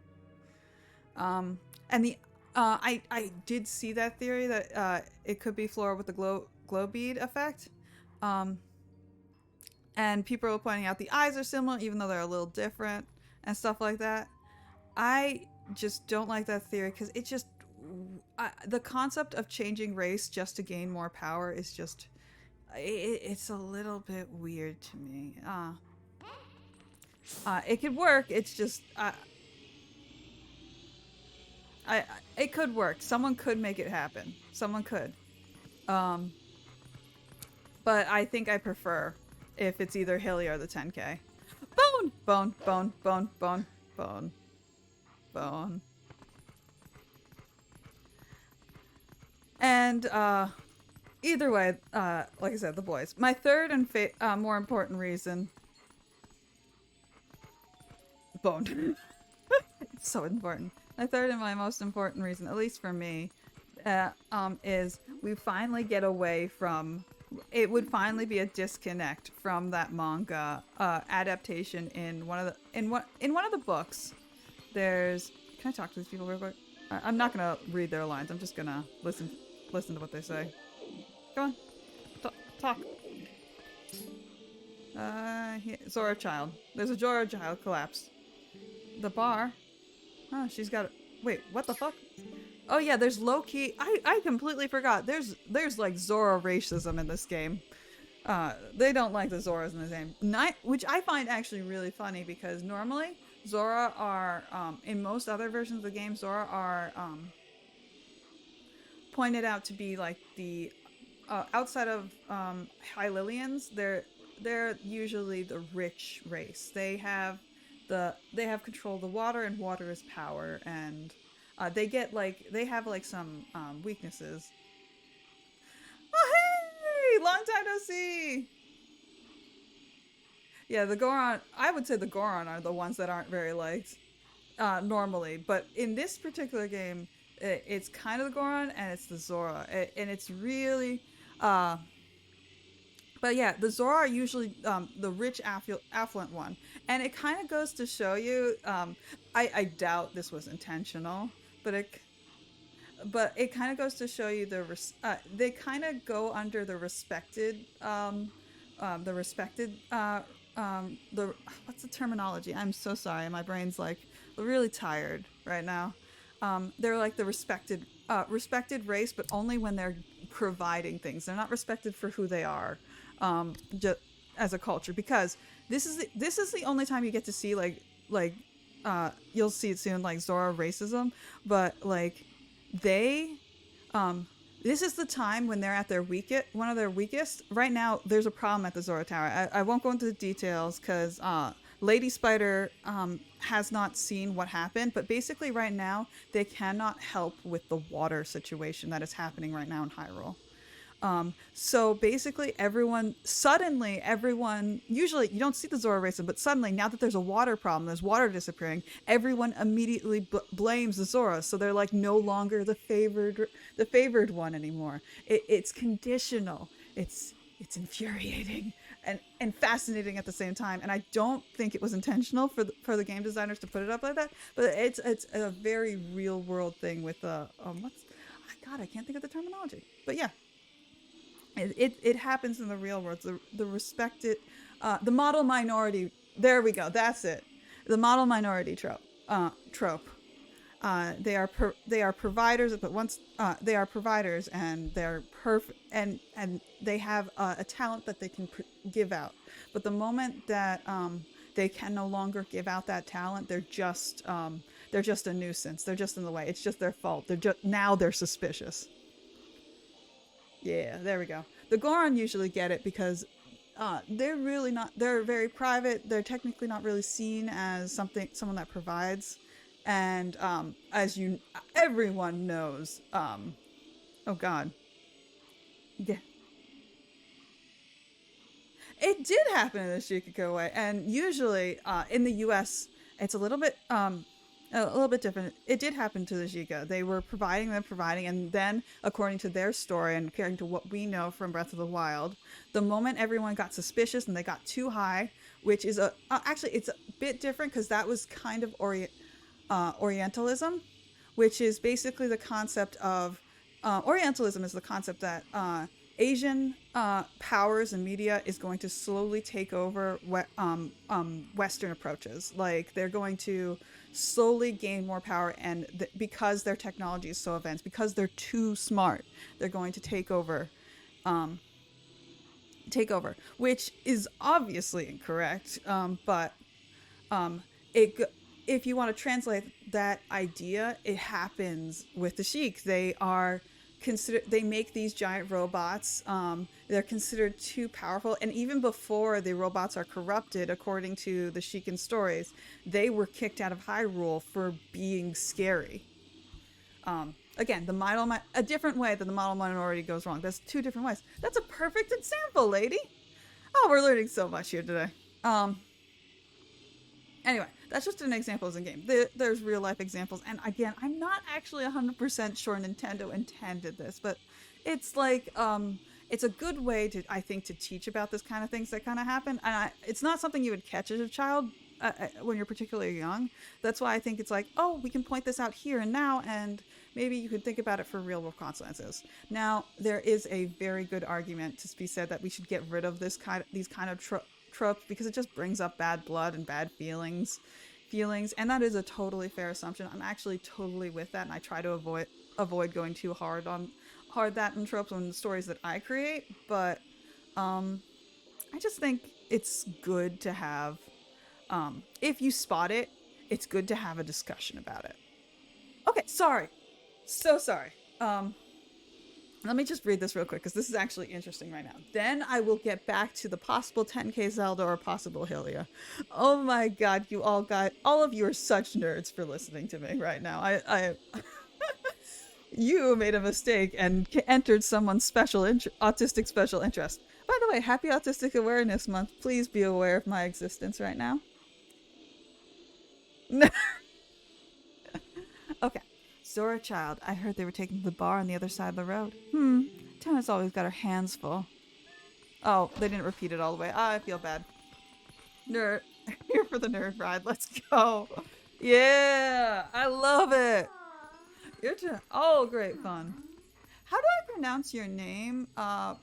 S1: And the I did see that theory that it could be Flora with the glow bead effect. And people are pointing out the eyes are similar even though they're a little different and stuff like that. I just don't like that theory because it just the concept of changing race just to gain more power is just it's a little bit weird to me. It could work. It's just it could work. Someone could make it happen. Someone could. Um, but I think I prefer if it's either hilly or the 10K. Bone, bone, bone, bone, bone, bone, bone. And either way, like I said, the boys. My third and more important reason. Bone. It's so important. My third and my most important reason, at least for me, is we finally get away from. It would finally be a disconnect from that manga adaptation in one of the books. There's. Can I talk to these people real quick? I'm not gonna read their lines. I'm just gonna listen to what they say. Go on, talk. Zora child. There's a Zora child collapse. The bar. Oh, she's got. Wait, what the fuck? Oh yeah, there's low key. I completely forgot. There's like Zora racism in this game. They don't like the Zoras in the game. Which I find actually really funny because normally Zora are in most other versions of the game, Zora are pointed out to be like the outside of Hylians. They're usually the rich race. They have control of the water, and water is power, and they have like some weaknesses. Oh hey, long time no see. Yeah, the Goron. I would say the Goron are the ones that aren't very liked normally, but in this particular game, it's kind of the Goron and it's the Zora, and it's really. But yeah, the Zora are usually the rich, affluent one. And it kind of goes to show you, I doubt this was intentional, but it kind of goes to show you they kind of go under the respected, what's the terminology? I'm so sorry. My brain's like really tired right now. They're like the respected race, but only when they're providing things. They're not respected for who they are. Just as a culture, because this is the only time you get to see like you'll see it soon, like Zora racism, but like they this is the time when they're at their one of their weakest. Right now there's a problem at the Zora Tower. I won't go into the details because Lady Spider has not seen what happened, but basically right now they cannot help with the water situation that is happening right now in Hyrule. So basically everyone, usually you don't see the Zora racism, but suddenly now that there's a water problem, there's water disappearing, everyone immediately blames the Zora. So they're like no longer the favored one anymore. It's conditional. It's infuriating and fascinating at the same time. And I don't think it was intentional for the game designers to put it up like that, but it's a very real world thing with I can't think of the terminology, but yeah. It happens in the real world. The respected, the model minority. There we go. That's it. The model minority trope. They are providers, but once they are providers, and they're perfect, and they have a talent that they can give out. But the moment that they can no longer give out that talent, they're just a nuisance. They're just in the way. It's just their fault. They're suspicious. Yeah, there we go. The Goron usually get it because they're really not. They're very private. They're technically not really seen as someone that provides, and as everyone knows. Oh God. Yeah. It did happen in the Shikako way, and usually in the U.S. it's a little bit different. It did happen to the Sheikah. They were providing, and then, according to their story and according to what we know from Breath of the Wild, the moment everyone got suspicious and they got too high, which is actually it's a bit different because that was kind of Orientalism, which is basically the concept of Orientalism is the concept that Asian powers and media is going to slowly take over Western approaches. Like they're going to slowly gain more power, and because their technology is so advanced, because they're too smart, they're going to take over take over, which is obviously incorrect. But it if you want to translate that idea, it happens with the Sheik. They are considered. They make these giant robots. They're considered too powerful, and even before the robots are corrupted, according to the Sheikan stories, they were kicked out of Hyrule for being scary. Again, a different way that the model minority goes wrong. That's two different ways. That's a perfect example, lady. Oh, we're learning so much here today. Anyway, that's just an example as a game. There's real life examples, and again, I'm not actually 100% sure Nintendo intended this, but it's like it's a good way to, I think, to teach about this kind of things that kind of happen. And it's not something you would catch as a child when you're particularly young. That's why I think it's like, oh, we can point this out here and now, and maybe you could think about it for real world consequences. Now, there is a very good argument to be said that we should get rid of these kind of tropes, because it just brings up bad blood and bad feelings, and that is a totally fair assumption. I'm actually totally with that, and I try to avoid going too hard that in tropes on the stories that I create. But I just think it's good to have, if you spot it, it's good to have a discussion about it. Okay, sorry. So sorry. Let me just read this real quick, because this is actually interesting right now. Then I will get back to the possible 10K Zelda or possible Hylia. Oh my god, all of you are such nerds for listening to me right now. I you made a mistake and entered someone's autistic special interest. By the way, happy Autistic Awareness Month. Please be aware of my existence right now. Okay. Zora child, I heard they were taking to the bar on the other side of the road. Tana's always got her hands full. Oh, they didn't repeat it all the way. I feel bad. Nerd. Here for the nerd ride. Let's go. Yeah, I love it. Oh, great fun. How do I pronounce your name? I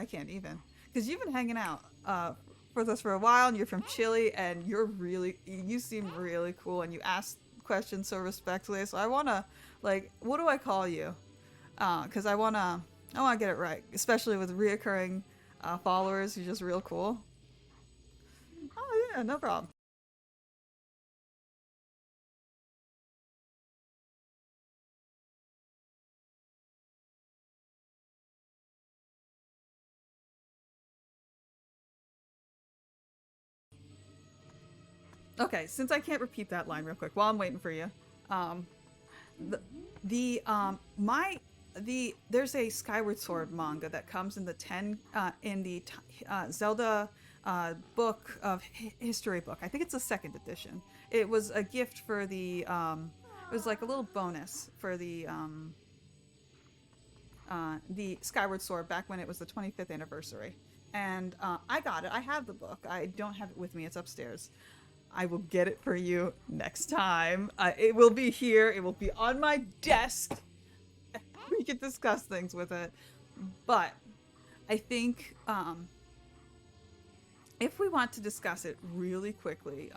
S1: can't even. Because you've been hanging out with us for a while, and you're from Chile, and you seem really cool, and you ask questions so respectfully. So I want to, like, what do I call you? Because I want to get it right, especially with reoccurring followers. You're just real cool. Oh yeah, no problem. Okay, since I can't repeat that line real quick while I'm waiting for you, um, there's a Skyward Sword manga that comes in the Zelda book of history book. I think it's the second edition. It was a gift for it was like a little bonus for the Skyward Sword back when it was the 25th anniversary. And I got it. I have the book. I don't have it with me. It's upstairs. I will get it for you next time. It will be here. It will be on my desk. We can discuss things with it. But I think if we want to discuss it really quickly,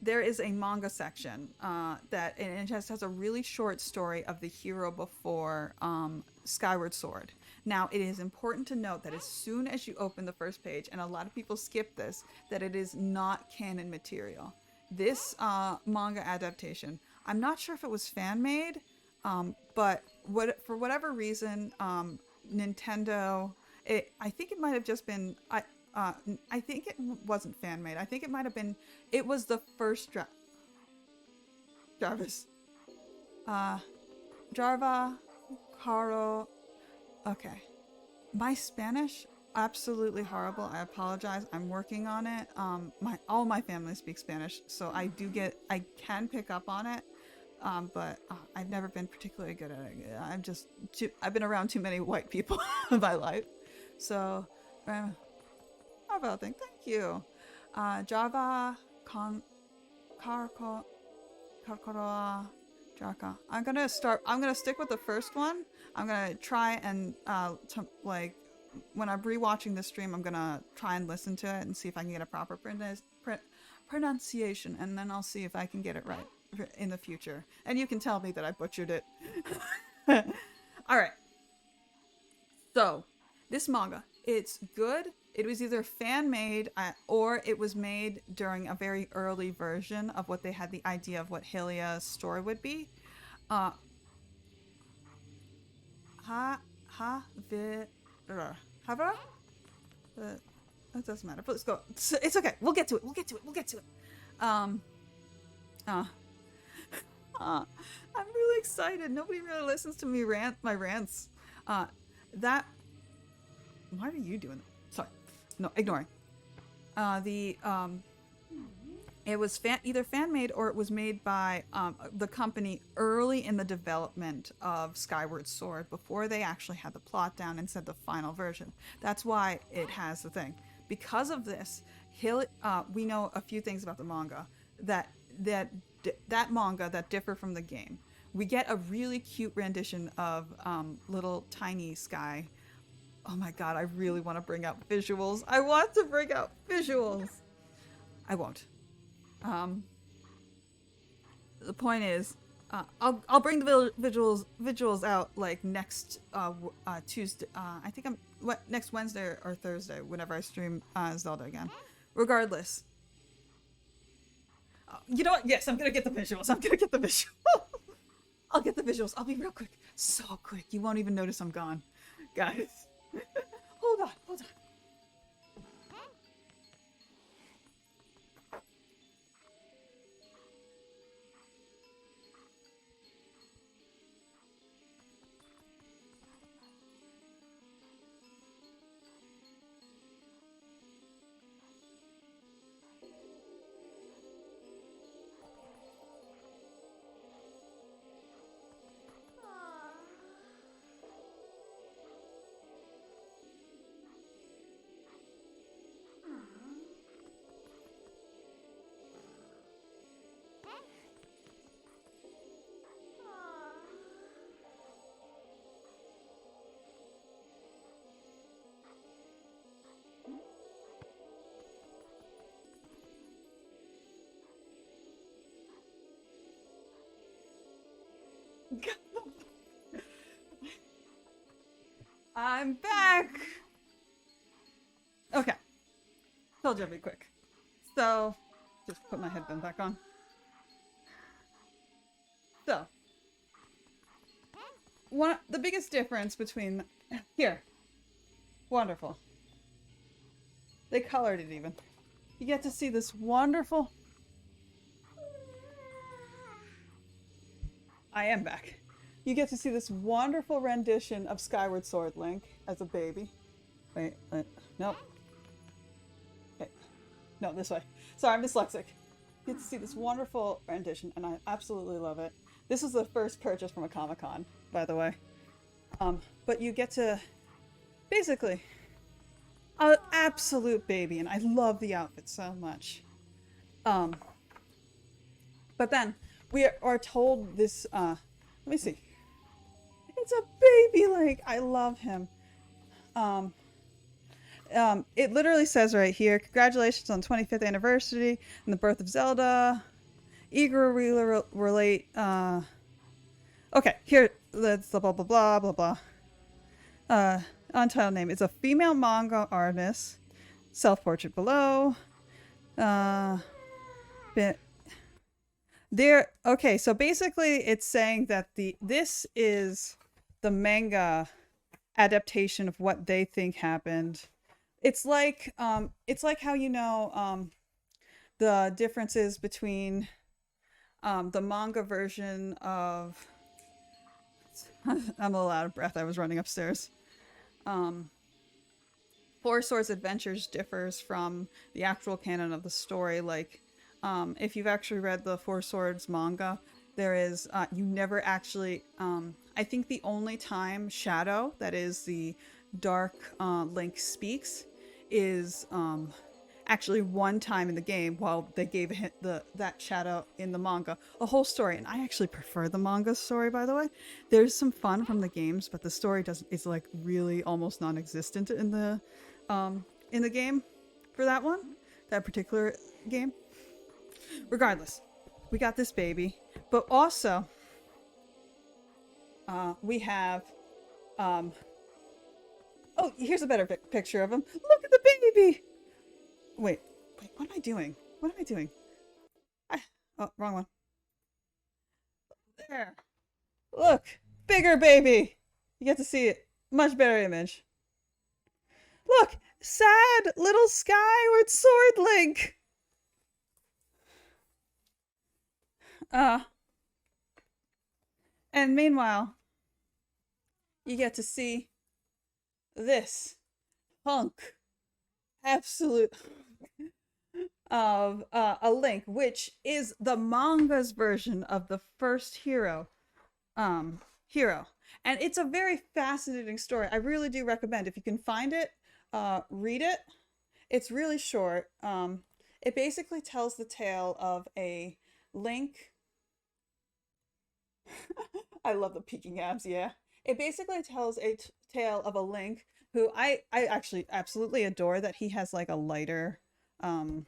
S1: there is a manga section and it just has a really short story of the hero before Skyward Sword. Now, it is important to note that as soon as you open the first page, and a lot of people skip this, that it is not canon material. This manga adaptation, I'm not sure if it was fan-made, but for whatever reason, Nintendo, I think it might have just been, I think it wasn't fan-made. I think it might have been, it was the first Jarvis. Jarva, Caro. Okay. My Spanish, absolutely horrible. I apologize. I'm working on it. All my family speaks Spanish, so I can pick up on it. But I've never been particularly good at it. I've been around too many white people in my life. So, how about thing? Thank you. Java, Karkoroa, Jaka. I'm gonna stick with the first one. I'm gonna try and when I'm rewatching the stream, I'm gonna try and listen to it and see if I can get a proper pronunciation, and then I'll see if I can get it right in the future. And you can tell me that I butchered it. All right. So, this manga, it's good. It was either fan made or it was made during a very early version of what they had the idea of what Hylia's story would be. Uh, ha, vi, Hava? It doesn't matter. But let's go. It's okay. We'll get to it. We'll get to it. We'll get to it. Um, uh, I'm really excited. Nobody really listens to me my rants. That. Why are you doing that? Sorry. No, ignoring. It was either fan made or it was made by the company early in the development of Skyward Sword before they actually had the plot down and said the final version. That's why it has the thing. Because of this, we know a few things about the manga that manga that differ from the game. We get a really cute rendition of little tiny Sky. Oh my god, I really want to bring out visuals. I want to bring out visuals. I won't. The point is, I'll bring the visuals out like next Tuesday. I think next Wednesday or Thursday, whenever I stream Zelda again. Regardless, you know what? Yes, I'm gonna get the visuals. I'm gonna get the visuals. I'll get the visuals. I'll be real quick. So quick, you won't even notice I'm gone, guys. Hold on, hold on. I'm back! Okay. Told you I'd be quick. So, just put my headband back on. So, the biggest difference between... Here. Wonderful. They colored it even. You get to see this wonderful... I am back. You get to see this wonderful rendition of Skyward Sword Link as a baby. Wait, nope. Okay. No, this way. Sorry, I'm dyslexic. You get to see this wonderful rendition, and I absolutely love it. This was the first purchase from a Comic-Con, by the way. But you get to, basically, an absolute baby, and I love the outfit so much. But then, we are told this, let me see. It's a baby Link. I love him. It literally says right here, congratulations on 25th anniversary and the birth of Zelda. Eager relate, okay, here, let's blah, blah, blah, blah, blah. Untitled name. It's a female manga artist. Self-portrait below. Okay, so basically it's saying that this is the manga adaptation of what they think happened. It's like how you know the differences between the manga version of I'm a little out of breath. I was running upstairs. Four Swords Adventures differs from the actual canon of the story. Like, if you've actually read the Four Swords manga, there is, you never actually, I think the only time Shadow, that is the Dark Link, speaks is actually one time in the game, while they gave that Shadow in the manga a whole story. And I actually prefer the manga story, by the way. There's some fun from the games, but the story is like really almost non-existent in the game for that particular game. Regardless, we got this baby, but also we have Oh, here's a better picture of him. Look at the baby. Wait, wait. What am I doing? What am I doing? I, oh, wrong one. There. Look, bigger baby. You get to see it. Much better image. Look, sad little Skyward Sword Link. Uh, and meanwhile, you get to see this hunk, absolute of a Link, which is the manga's version of the first hero. And it's a very fascinating story. I really do recommend, if you can find it, read it. It's really short. It basically tells the tale of a Link. I love the peeking abs, yeah. It basically tells a tale of a Link who I actually absolutely adore, that he has like um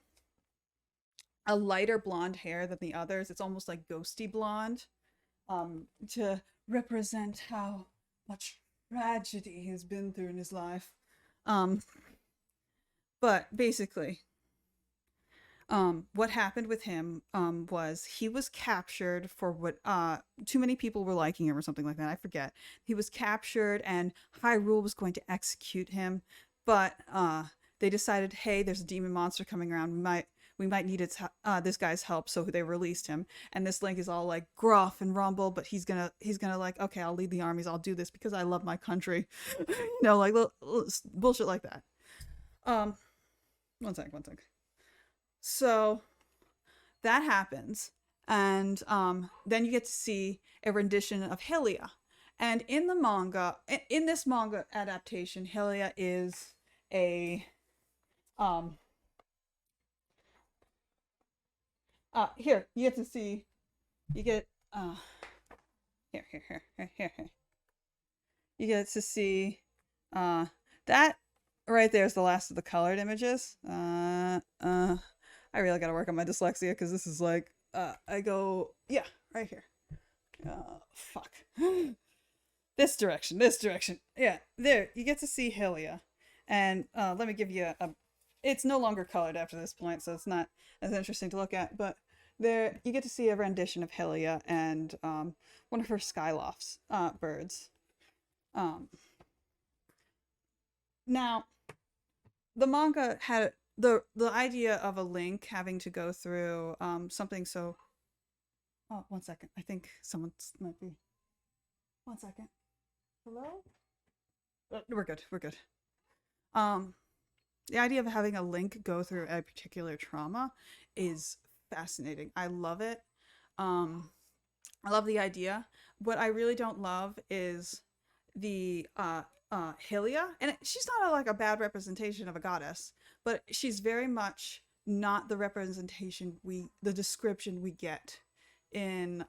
S1: a lighter blonde hair than the others. It's almost like ghosty blonde, to represent how much tragedy he's been through in his life. Um, but basically, what happened with him was he was captured for what too many people were liking him or something like that. I forget. He was captured and Hyrule was going to execute him, but they decided, hey, there's a demon monster coming around. We might need this guy's help, so they released him. And this Link is all like gruff and rumble, but he's gonna like, okay, I'll lead the armies, I'll do this because I love my country, like bullshit like that. Um, one sec. So that happens, and then you get to see a rendition of Hylia. And in the manga, in this manga adaptation, Hylia is a here you get to see, you get here. You get to see that right there is the last of the colored images. I really got to work on my dyslexia because this is like, I go, yeah, right here. Fuck. This direction. Yeah, there, you get to see Hylia. And let me give you it's no longer colored after this point, so it's not as interesting to look at, but there, you get to see a rendition of Hylia and one of her Skylofts birds. Now, the manga had the idea of a Link having to go through something so. Oh, 1 second. I think someone's might be. 1 second. Hello? We're good. The idea of having a Link go through a particular trauma is fascinating. I love it. I love the idea. What I really don't love is the Hylia, and she's not like a bad representation of a goddess, but she's very much not the representation the description we get in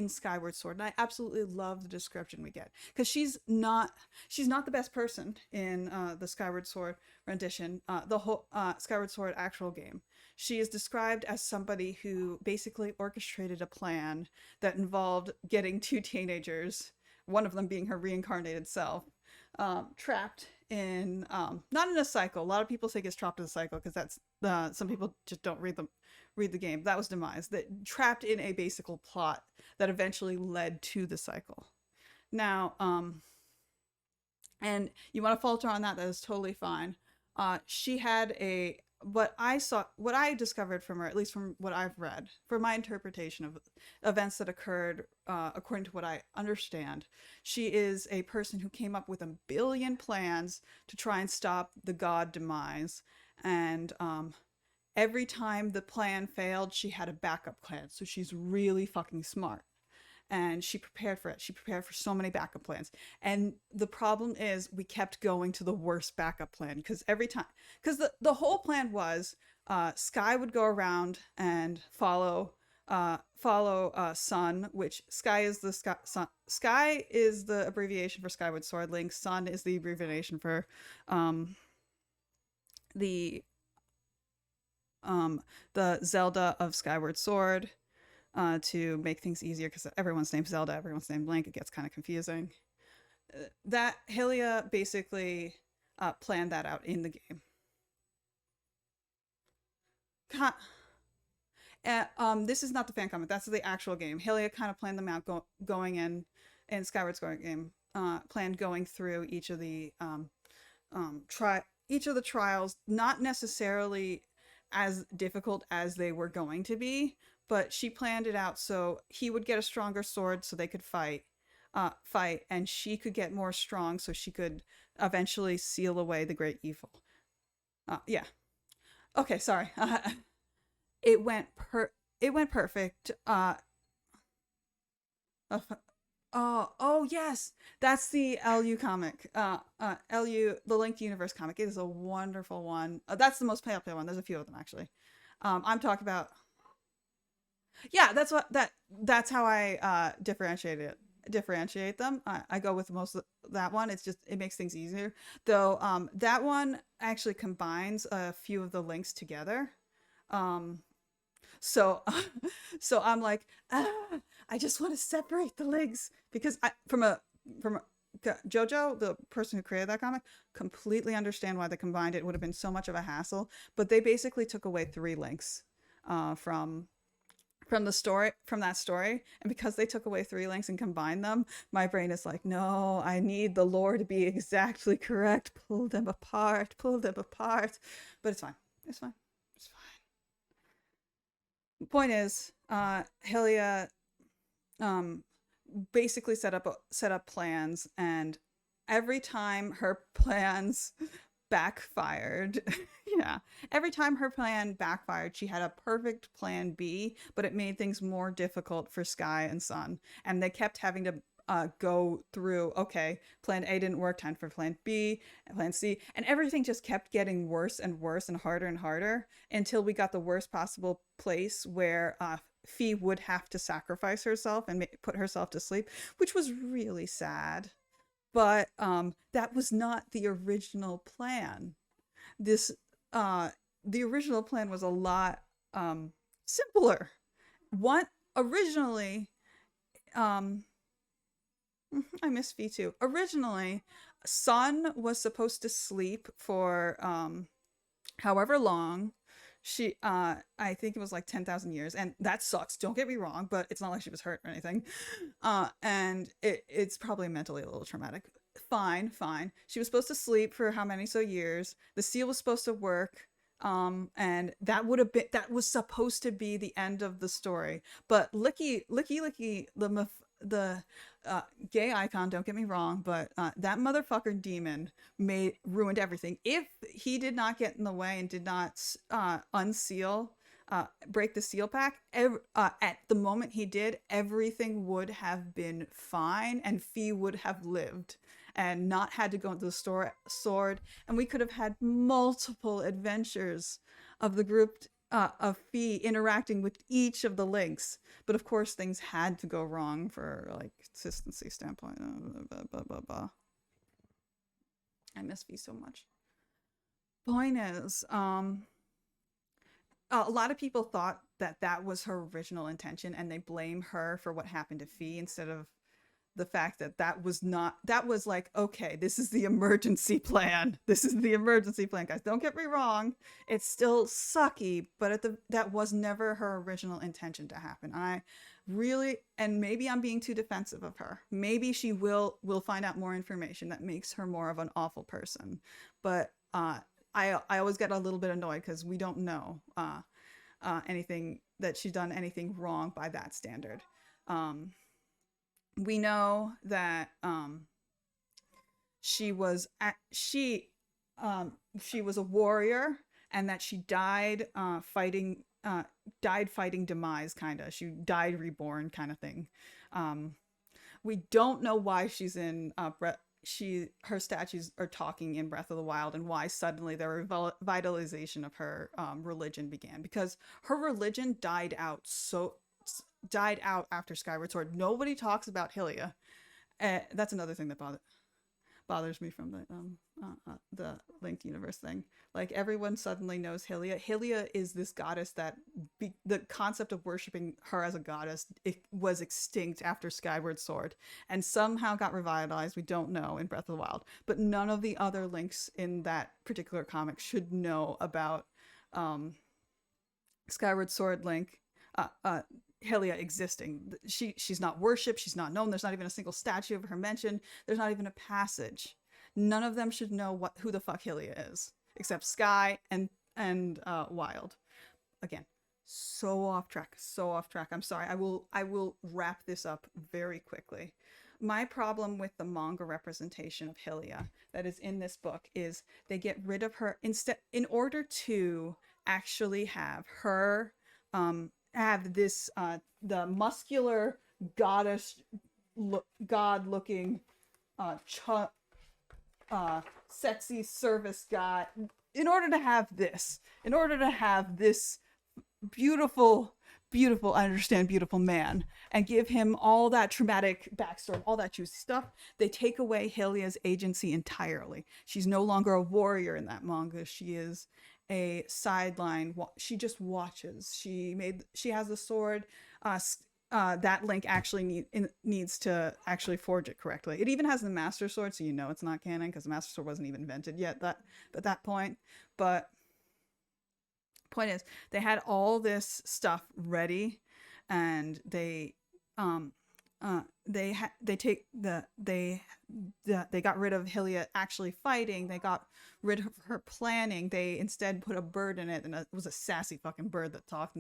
S1: Skyward Sword. And I absolutely love the description we get, because she's not the best person in the Skyward Sword rendition, the whole Skyward Sword actual game. She is described as somebody who basically orchestrated a plan that involved getting two teenagers, one of them being her reincarnated self, trapped in not in a cycle. A lot of people think it's trapped in a cycle because that's some people just don't read the game. That was Demise. That trapped in a basic plot that eventually led to the cycle. Now, and you want to falter on that is totally fine. She had what I discovered from her, at least from what I've read, from my interpretation of events that occurred, according to what I understand, she is a person who came up with a billion plans to try and stop the god Demise, and every time the plan failed, she had a backup plan. So she's really fucking smart. And she prepared for it. She prepared for so many backup plans. And the problem is we kept going to the worst backup plan, because every time, because the whole plan was Sky would go around and follow Sun, which Sky is the Sky is the abbreviation for Skyward Sword Link. Sun is the abbreviation for the Zelda of Skyward Sword, to make things easier, because everyone's named Zelda, everyone's named Link. It gets kind of confusing. that Hylia basically planned that out in the game. This is not the fan comment. That's the actual game. Hylia kind of planned them out going in Skyward Sword game. Planned going through each of the try each of the trials, not necessarily as difficult as they were going to be, but she planned it out so he would get a stronger sword so they could fight, and she could get more strong so she could eventually seal away the great evil. Yeah. Okay, sorry. It went it went perfect. Uh oh yes, that's the LU comic. LU, the Linked Universe comic. It is a wonderful one. That's the most popular one. There's a few of them actually. I'm talking about. Yeah, that's how I differentiate them. I go with most of that one. It's just it makes things easier. Though that one actually combines a few of the links together. Um, so so I'm like, I just want to separate the legs because from a, Jojo, the person who created that comic, completely understand why they combined it. It would have been so much of a hassle, but they basically took away three links from that story, and because they took away three links and combined them, my brain is like, no, I need the lore to be exactly correct. Pull them apart, pull them apart. But it's fine. It's fine. It's fine. Point is, Hylia um basically set up plans, and every time her plans backfired. Yeah, every time her plan backfired, she had a perfect plan B, but it made things more difficult for Sky and Sun, and they kept having to go through, okay, plan A didn't work, time for plan B and plan C, and everything just kept getting worse and worse and harder until we got the worst possible place where Fee would have to sacrifice herself and put herself to sleep, which was really sad. But that was not the original plan. This the original plan was a lot simpler. One originally um I miss V too. Originally, Sun was supposed to sleep for however long. I think it was like 10,000 years, and that sucks, don't get me wrong, but it's not like she was hurt or anything. And it's probably mentally a little traumatic. Fine. She was supposed to sleep for how many so years. The seal was supposed to work. And that was supposed to be the end of the story. But Licky, the gay icon, don't get me wrong, but that motherfucker demon ruined everything. If he did not get in the way and did not unseal, break the seal pack, at the moment he did, everything would have been fine, and Fee would have lived and not had to go into the sword, and we could have had multiple adventures of the group of Fee interacting with each of the links. But of course, things had to go wrong for like consistency standpoint. Blah, blah, blah, blah. I miss Fee so much. Point is, a lot of people thought that that was her original intention, and they blame her for what happened to Fee instead of the fact that that was not, that was like, okay, this is the emergency plan. This is the emergency plan, guys. Don't get me wrong. It's still sucky, but that was never her original intention to happen. And I really, and maybe I'm being too defensive of her. Maybe she will find out more information that makes her more of an awful person. But I always get a little bit annoyed because we don't know anything, that she's done anything wrong by that standard. We know that she was a warrior, and that she died fighting demise, kind of. She died reborn, kind of thing. We don't know why she's in her statues are talking in Breath of the Wild, and why suddenly the revitalization of her religion began, because her religion died out after Skyward Sword. Nobody talks about Hylia. That's another thing that bothers me from the linked universe thing. Like everyone suddenly knows Hylia. Hylia is this goddess that the concept of worshiping her as a goddess, it was extinct after Skyward Sword and somehow got revitalized. We don't know in Breath of the Wild, but none of the other links in that particular comic should know about Skyward Sword Link. Hylia existing. She's not worshipped. She's not known. There's not even a single statue of her mentioned. There's not even a passage. None of them should know who the fuck Hylia is, except Sky and Wild. Again, so off track. So off track. I'm sorry. I will wrap this up very quickly. My problem with the manga representation of Hylia that is in this book is they get rid of her in order to actually have her have this the muscular goddess god looking sexy service guy. In order to have this beautiful I understand beautiful man and give him all that traumatic backstory, all that juicy stuff, they take away Hylia's agency entirely. She's no longer a warrior in that manga. She is a sideline. She just watches. She has the sword. That Link actually needs to actually forge it correctly. It even has the Master Sword, so you know it's not canon because the Master Sword wasn't even invented yet at that point. But point is, they had all this stuff ready, and they got rid of Hylia actually fighting. They got rid of her planning. They instead put a bird in it, and it was a sassy fucking bird that talked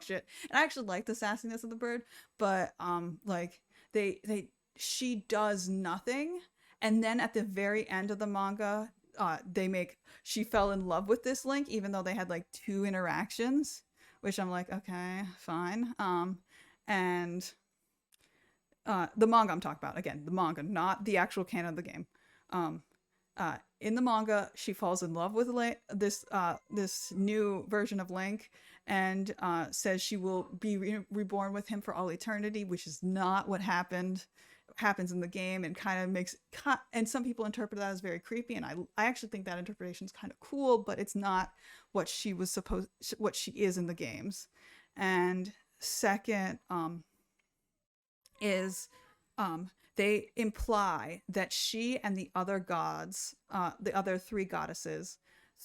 S1: shit. And I actually like the sassiness of the bird, but like she does nothing, and then at the very end of the manga, she fell in love with this Link, even though they had like 2 interactions, which I'm like, okay, fine. And the manga I'm talking about, again, the manga, not the actual canon of the game. In the manga, she falls in love with this new version of Link, and says she will be reborn with him for all eternity, which is not what happens in the game, and kind of makes, and some people interpret that as very creepy, and I actually think that interpretation is kind of cool, but it's not what she is in the games. And second, is they imply that she and the other gods, the other 3 goddesses,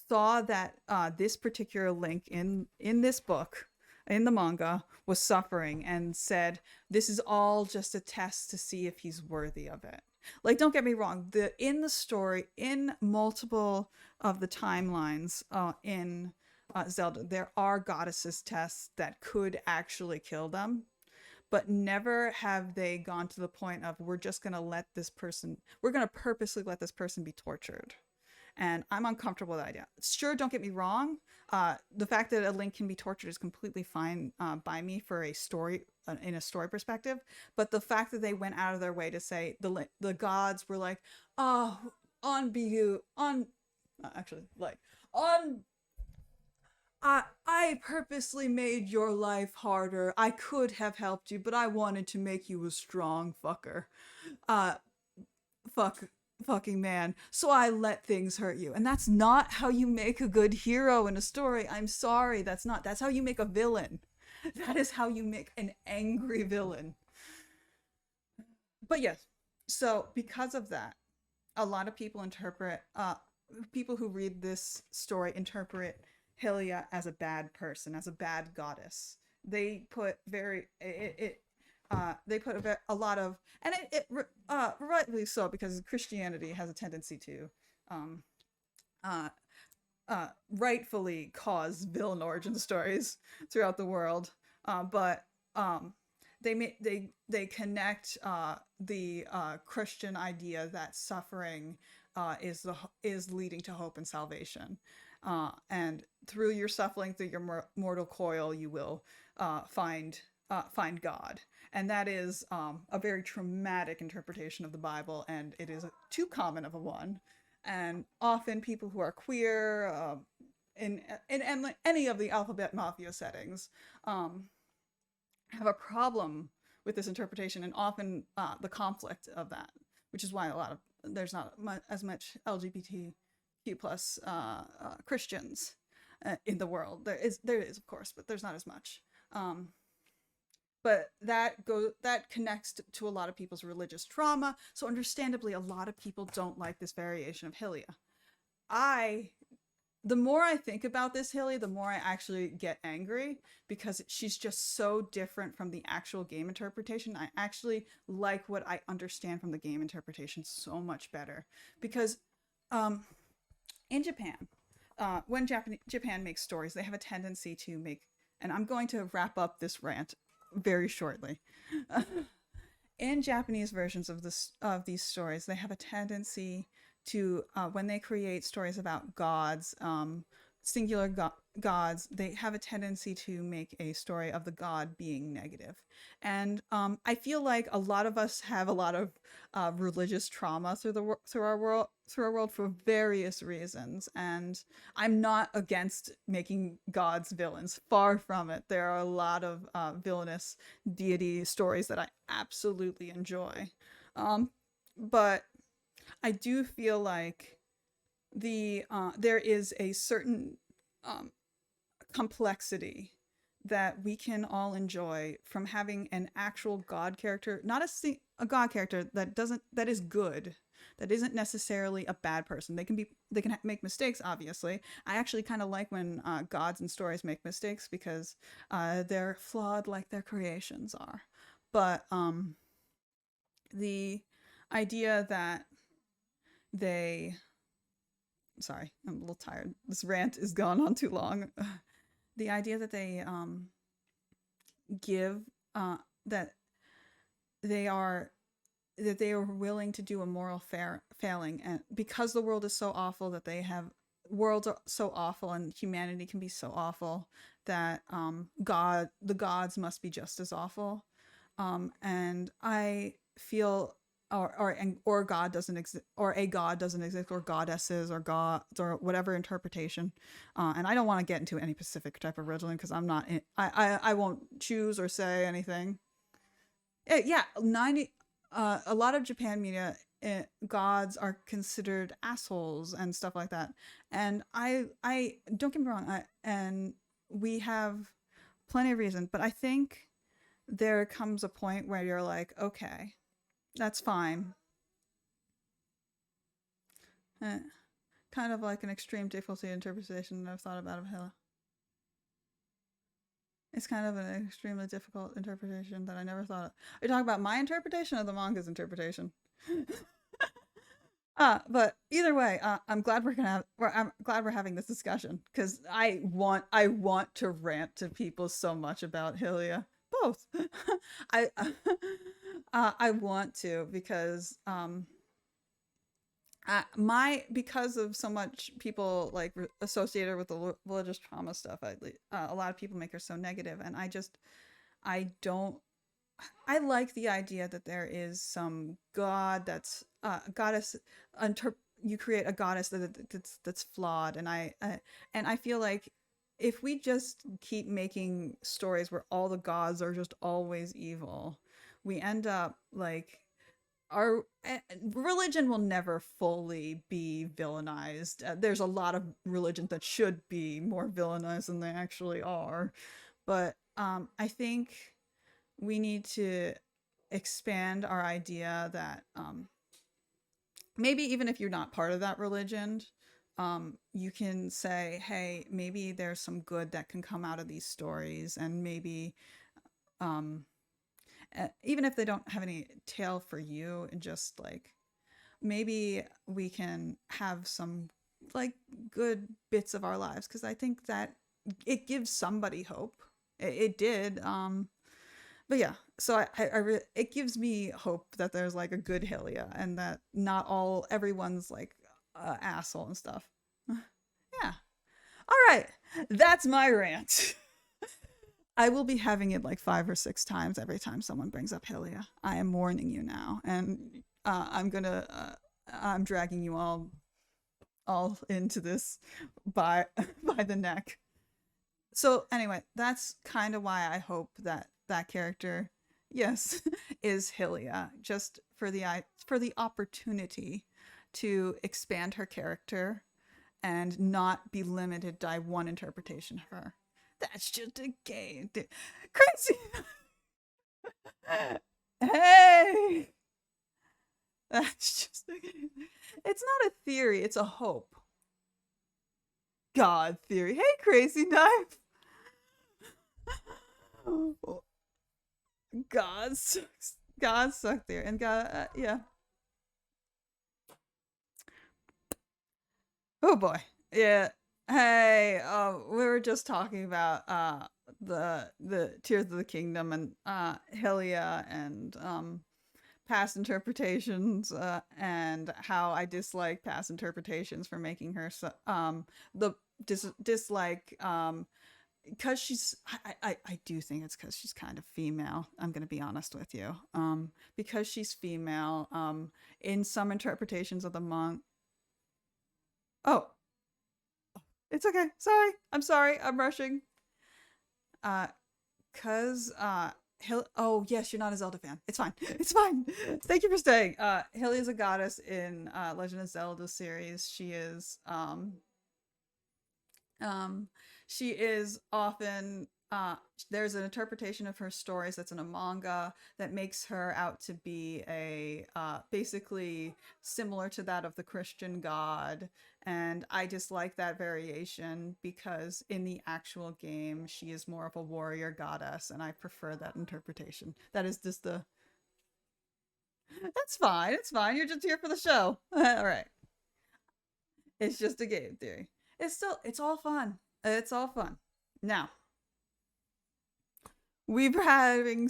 S1: saw that this particular Link in this book, in the manga, was suffering, and said, this is all just a test to see if he's worthy of it. Like, don't get me wrong, in the story, in multiple of the timelines in Zelda, there are goddesses tests that could actually kill them, but never have they gone to the point of, we're going to purposely let this person be tortured. And I'm uncomfortable with that idea. Sure, don't get me wrong. The fact that a Link can be tortured is completely fine by me for a story, in a story perspective. But the fact that they went out of their way to say the gods were like, oh, I purposely made your life harder. I could have helped you, but I wanted to make you a strong fucker. Fucking man. So I let things hurt you. And that's not how you make a good hero in a story. I'm sorry. That's how you make a villain. That is how you make an angry villain. But yes, so because of that, a lot of people people who read this story interpret Hylia as a bad person, as a bad goddess. They put a lot of, and rightly so, because Christianity has a tendency to rightfully cause villain origin stories throughout the world, but they connect the Christian idea that suffering is leading to hope and salvation, and through your suffering, through your mortal coil, you will find God. And that is a very traumatic interpretation of the Bible, and it is too common of a one. And often people who are queer, in any of the alphabet mafia settings, have a problem with this interpretation, and often the conflict of that, which is why a lot of there's not as much LGBTQ plus Christians in the world. There is of course, but there's not as much. Um, but that connects to a lot of people's religious trauma. So understandably, a lot of people don't like this variation of Hylia. I The more I think about this Hylia, the more I actually get angry because she's just so different from the actual game interpretation. I actually like what I understand from the game interpretation so much better because um, in Japan, when Japan makes stories, they have a tendency to make, and I'm going to wrap up this rant very shortly. In Japanese versions of these stories, they have a tendency to when they create stories about gods, singular gods, they have a tendency to make a story of the god being negative. And I feel like a lot of us have a lot of religious trauma through our world for various reasons. And I'm not against making gods villains. Far from it. There are a lot of villainous deity stories that I absolutely enjoy. But I do feel like there is a certain um, complexity that we can all enjoy from having an actual god character, not a god character that is good, that isn't necessarily a bad person. They can make mistakes. Obviously, I actually kind of like when gods and stories make mistakes because they're flawed like their creations are. But the idea that they sorry, I'm a little tired. This rant is gone on too long. The idea that they give that they are willing to do a moral failing, and because the world is so awful that they have worlds are so awful and humanity can be so awful that the gods must be just as awful. And I feel or God doesn't exist, or a God doesn't exist, or goddesses, or gods, or whatever interpretation. And I don't want to get into any specific type of religion because I'm not. I won't choose or say anything. Yeah, 90. A lot of Japan media, gods are considered assholes and stuff like that. And I don't get me wrong. And we have plenty of reason, but I think there comes a point where you're like, okay, that's fine. Eh, kind of like an extreme difficulty interpretation I've thought about of Hela. It's kind of an extremely difficult interpretation that I never thought of. Are you talking about my interpretation or the manga's interpretation? But either way, I'm glad I'm glad we're having this discussion because I want to rant to people so much about Hylia. Both. I I want to because because of so much people like associated with the religious trauma stuff, a lot of people make her so negative, and I don't. I like the idea that there is some god that's goddess. You create a goddess that's flawed, and I feel like if we just keep making stories where all the gods are just always evil, we end up like our religion will never fully be villainized. There's a lot of religion that should be more villainized than they actually are, but I think we need to expand our idea that maybe even if you're not part of that religion, you can say, hey, maybe there's some good that can come out of these stories, and maybe um, even if they don't have any tale for you, and just like maybe we can have some like good bits of our lives, because I think that it gives somebody hope. It did. But yeah, so it gives me hope that there's like a good Hylia and that not everyone's like asshole and stuff. Yeah. All right, that's my rant. I will be having it like 5 or 6 times every time someone brings up Hylia. I am warning you now, and I'm dragging you all into this by by the neck. So anyway, that's kind of why I hope that that character, yes, is Hylia, just for the opportunity to expand her character and not be limited by one interpretation of her. That's just a game. Crazy. Hey. That's just a game. It's not a theory, it's a hope. God theory. Hey, Crazy Knife. God sucks. God sucked there. And God, yeah. Oh boy. Yeah. Hey, we were just talking about the Tears of the Kingdom and Hylia and past interpretations and how I dislike past interpretations for making her so, the dislike because she's I do think it's because she's kind of female. I'm gonna be honest with you. Because she's female, in some interpretations of the monk. Oh, it's okay. Sorry. I'm sorry. I'm rushing. Cause oh yes, you're not a Zelda fan. It's fine. It's fine. Thank you for staying. Hylia is a goddess in Legend of Zelda series. She is often there's an interpretation of her stories that's in a manga that makes her out to be a basically similar to that of the Christian god, and I dislike that variation because in the actual game she is more of a warrior goddess, and I prefer that interpretation. That is just the That's fine. It's fine. You're just here for the show. All right. It's just a game theory. It's all fun. It's all fun. Now, we're having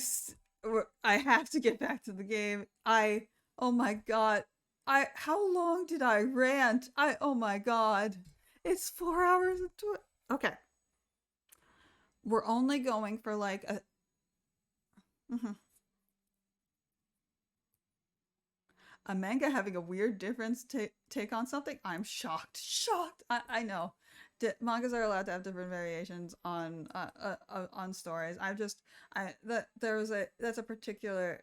S1: I have to get back to the game. Oh my god. How long did I rant? Oh my god. It's 4 hours and okay. We're only going for like a a manga having a weird difference take on something. I'm shocked. I know mangas are allowed to have different variations on stories. That's a particular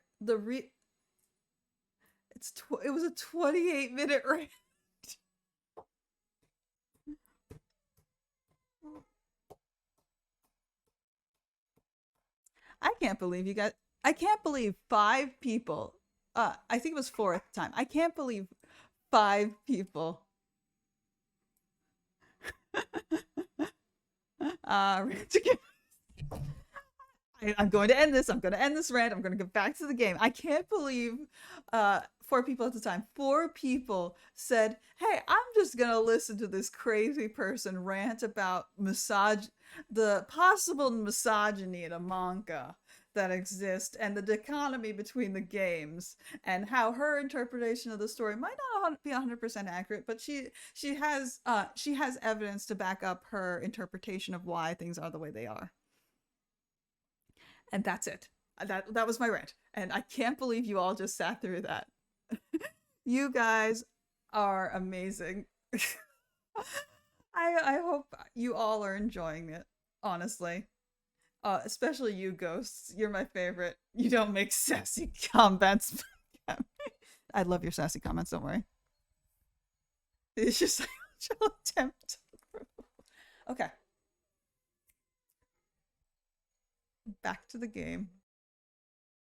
S1: it was a 28-minute rant. I can't believe I can't believe 5 people. I think it was 4 at the time. I can't believe 5 people. I'm going to end this. I'm going to end this rant. I'm going to get back to the game. I can't believe 4 people at the time. 4 people said, hey, I'm just going to listen to this crazy person rant about the possible misogyny in a manga that exists and the dichotomy between the games and how her interpretation of the story might not be 100% accurate, but she has evidence to back up her interpretation of why things are the way they are. And that's it. That was my rant. And I can't believe you all just sat through that. You guys are amazing. I hope you all are enjoying it, honestly. Especially you, Ghosts. You're my favorite. You don't make sassy comments. I love your sassy comments, don't worry. It's just like a attempt. Okay. Back to the game.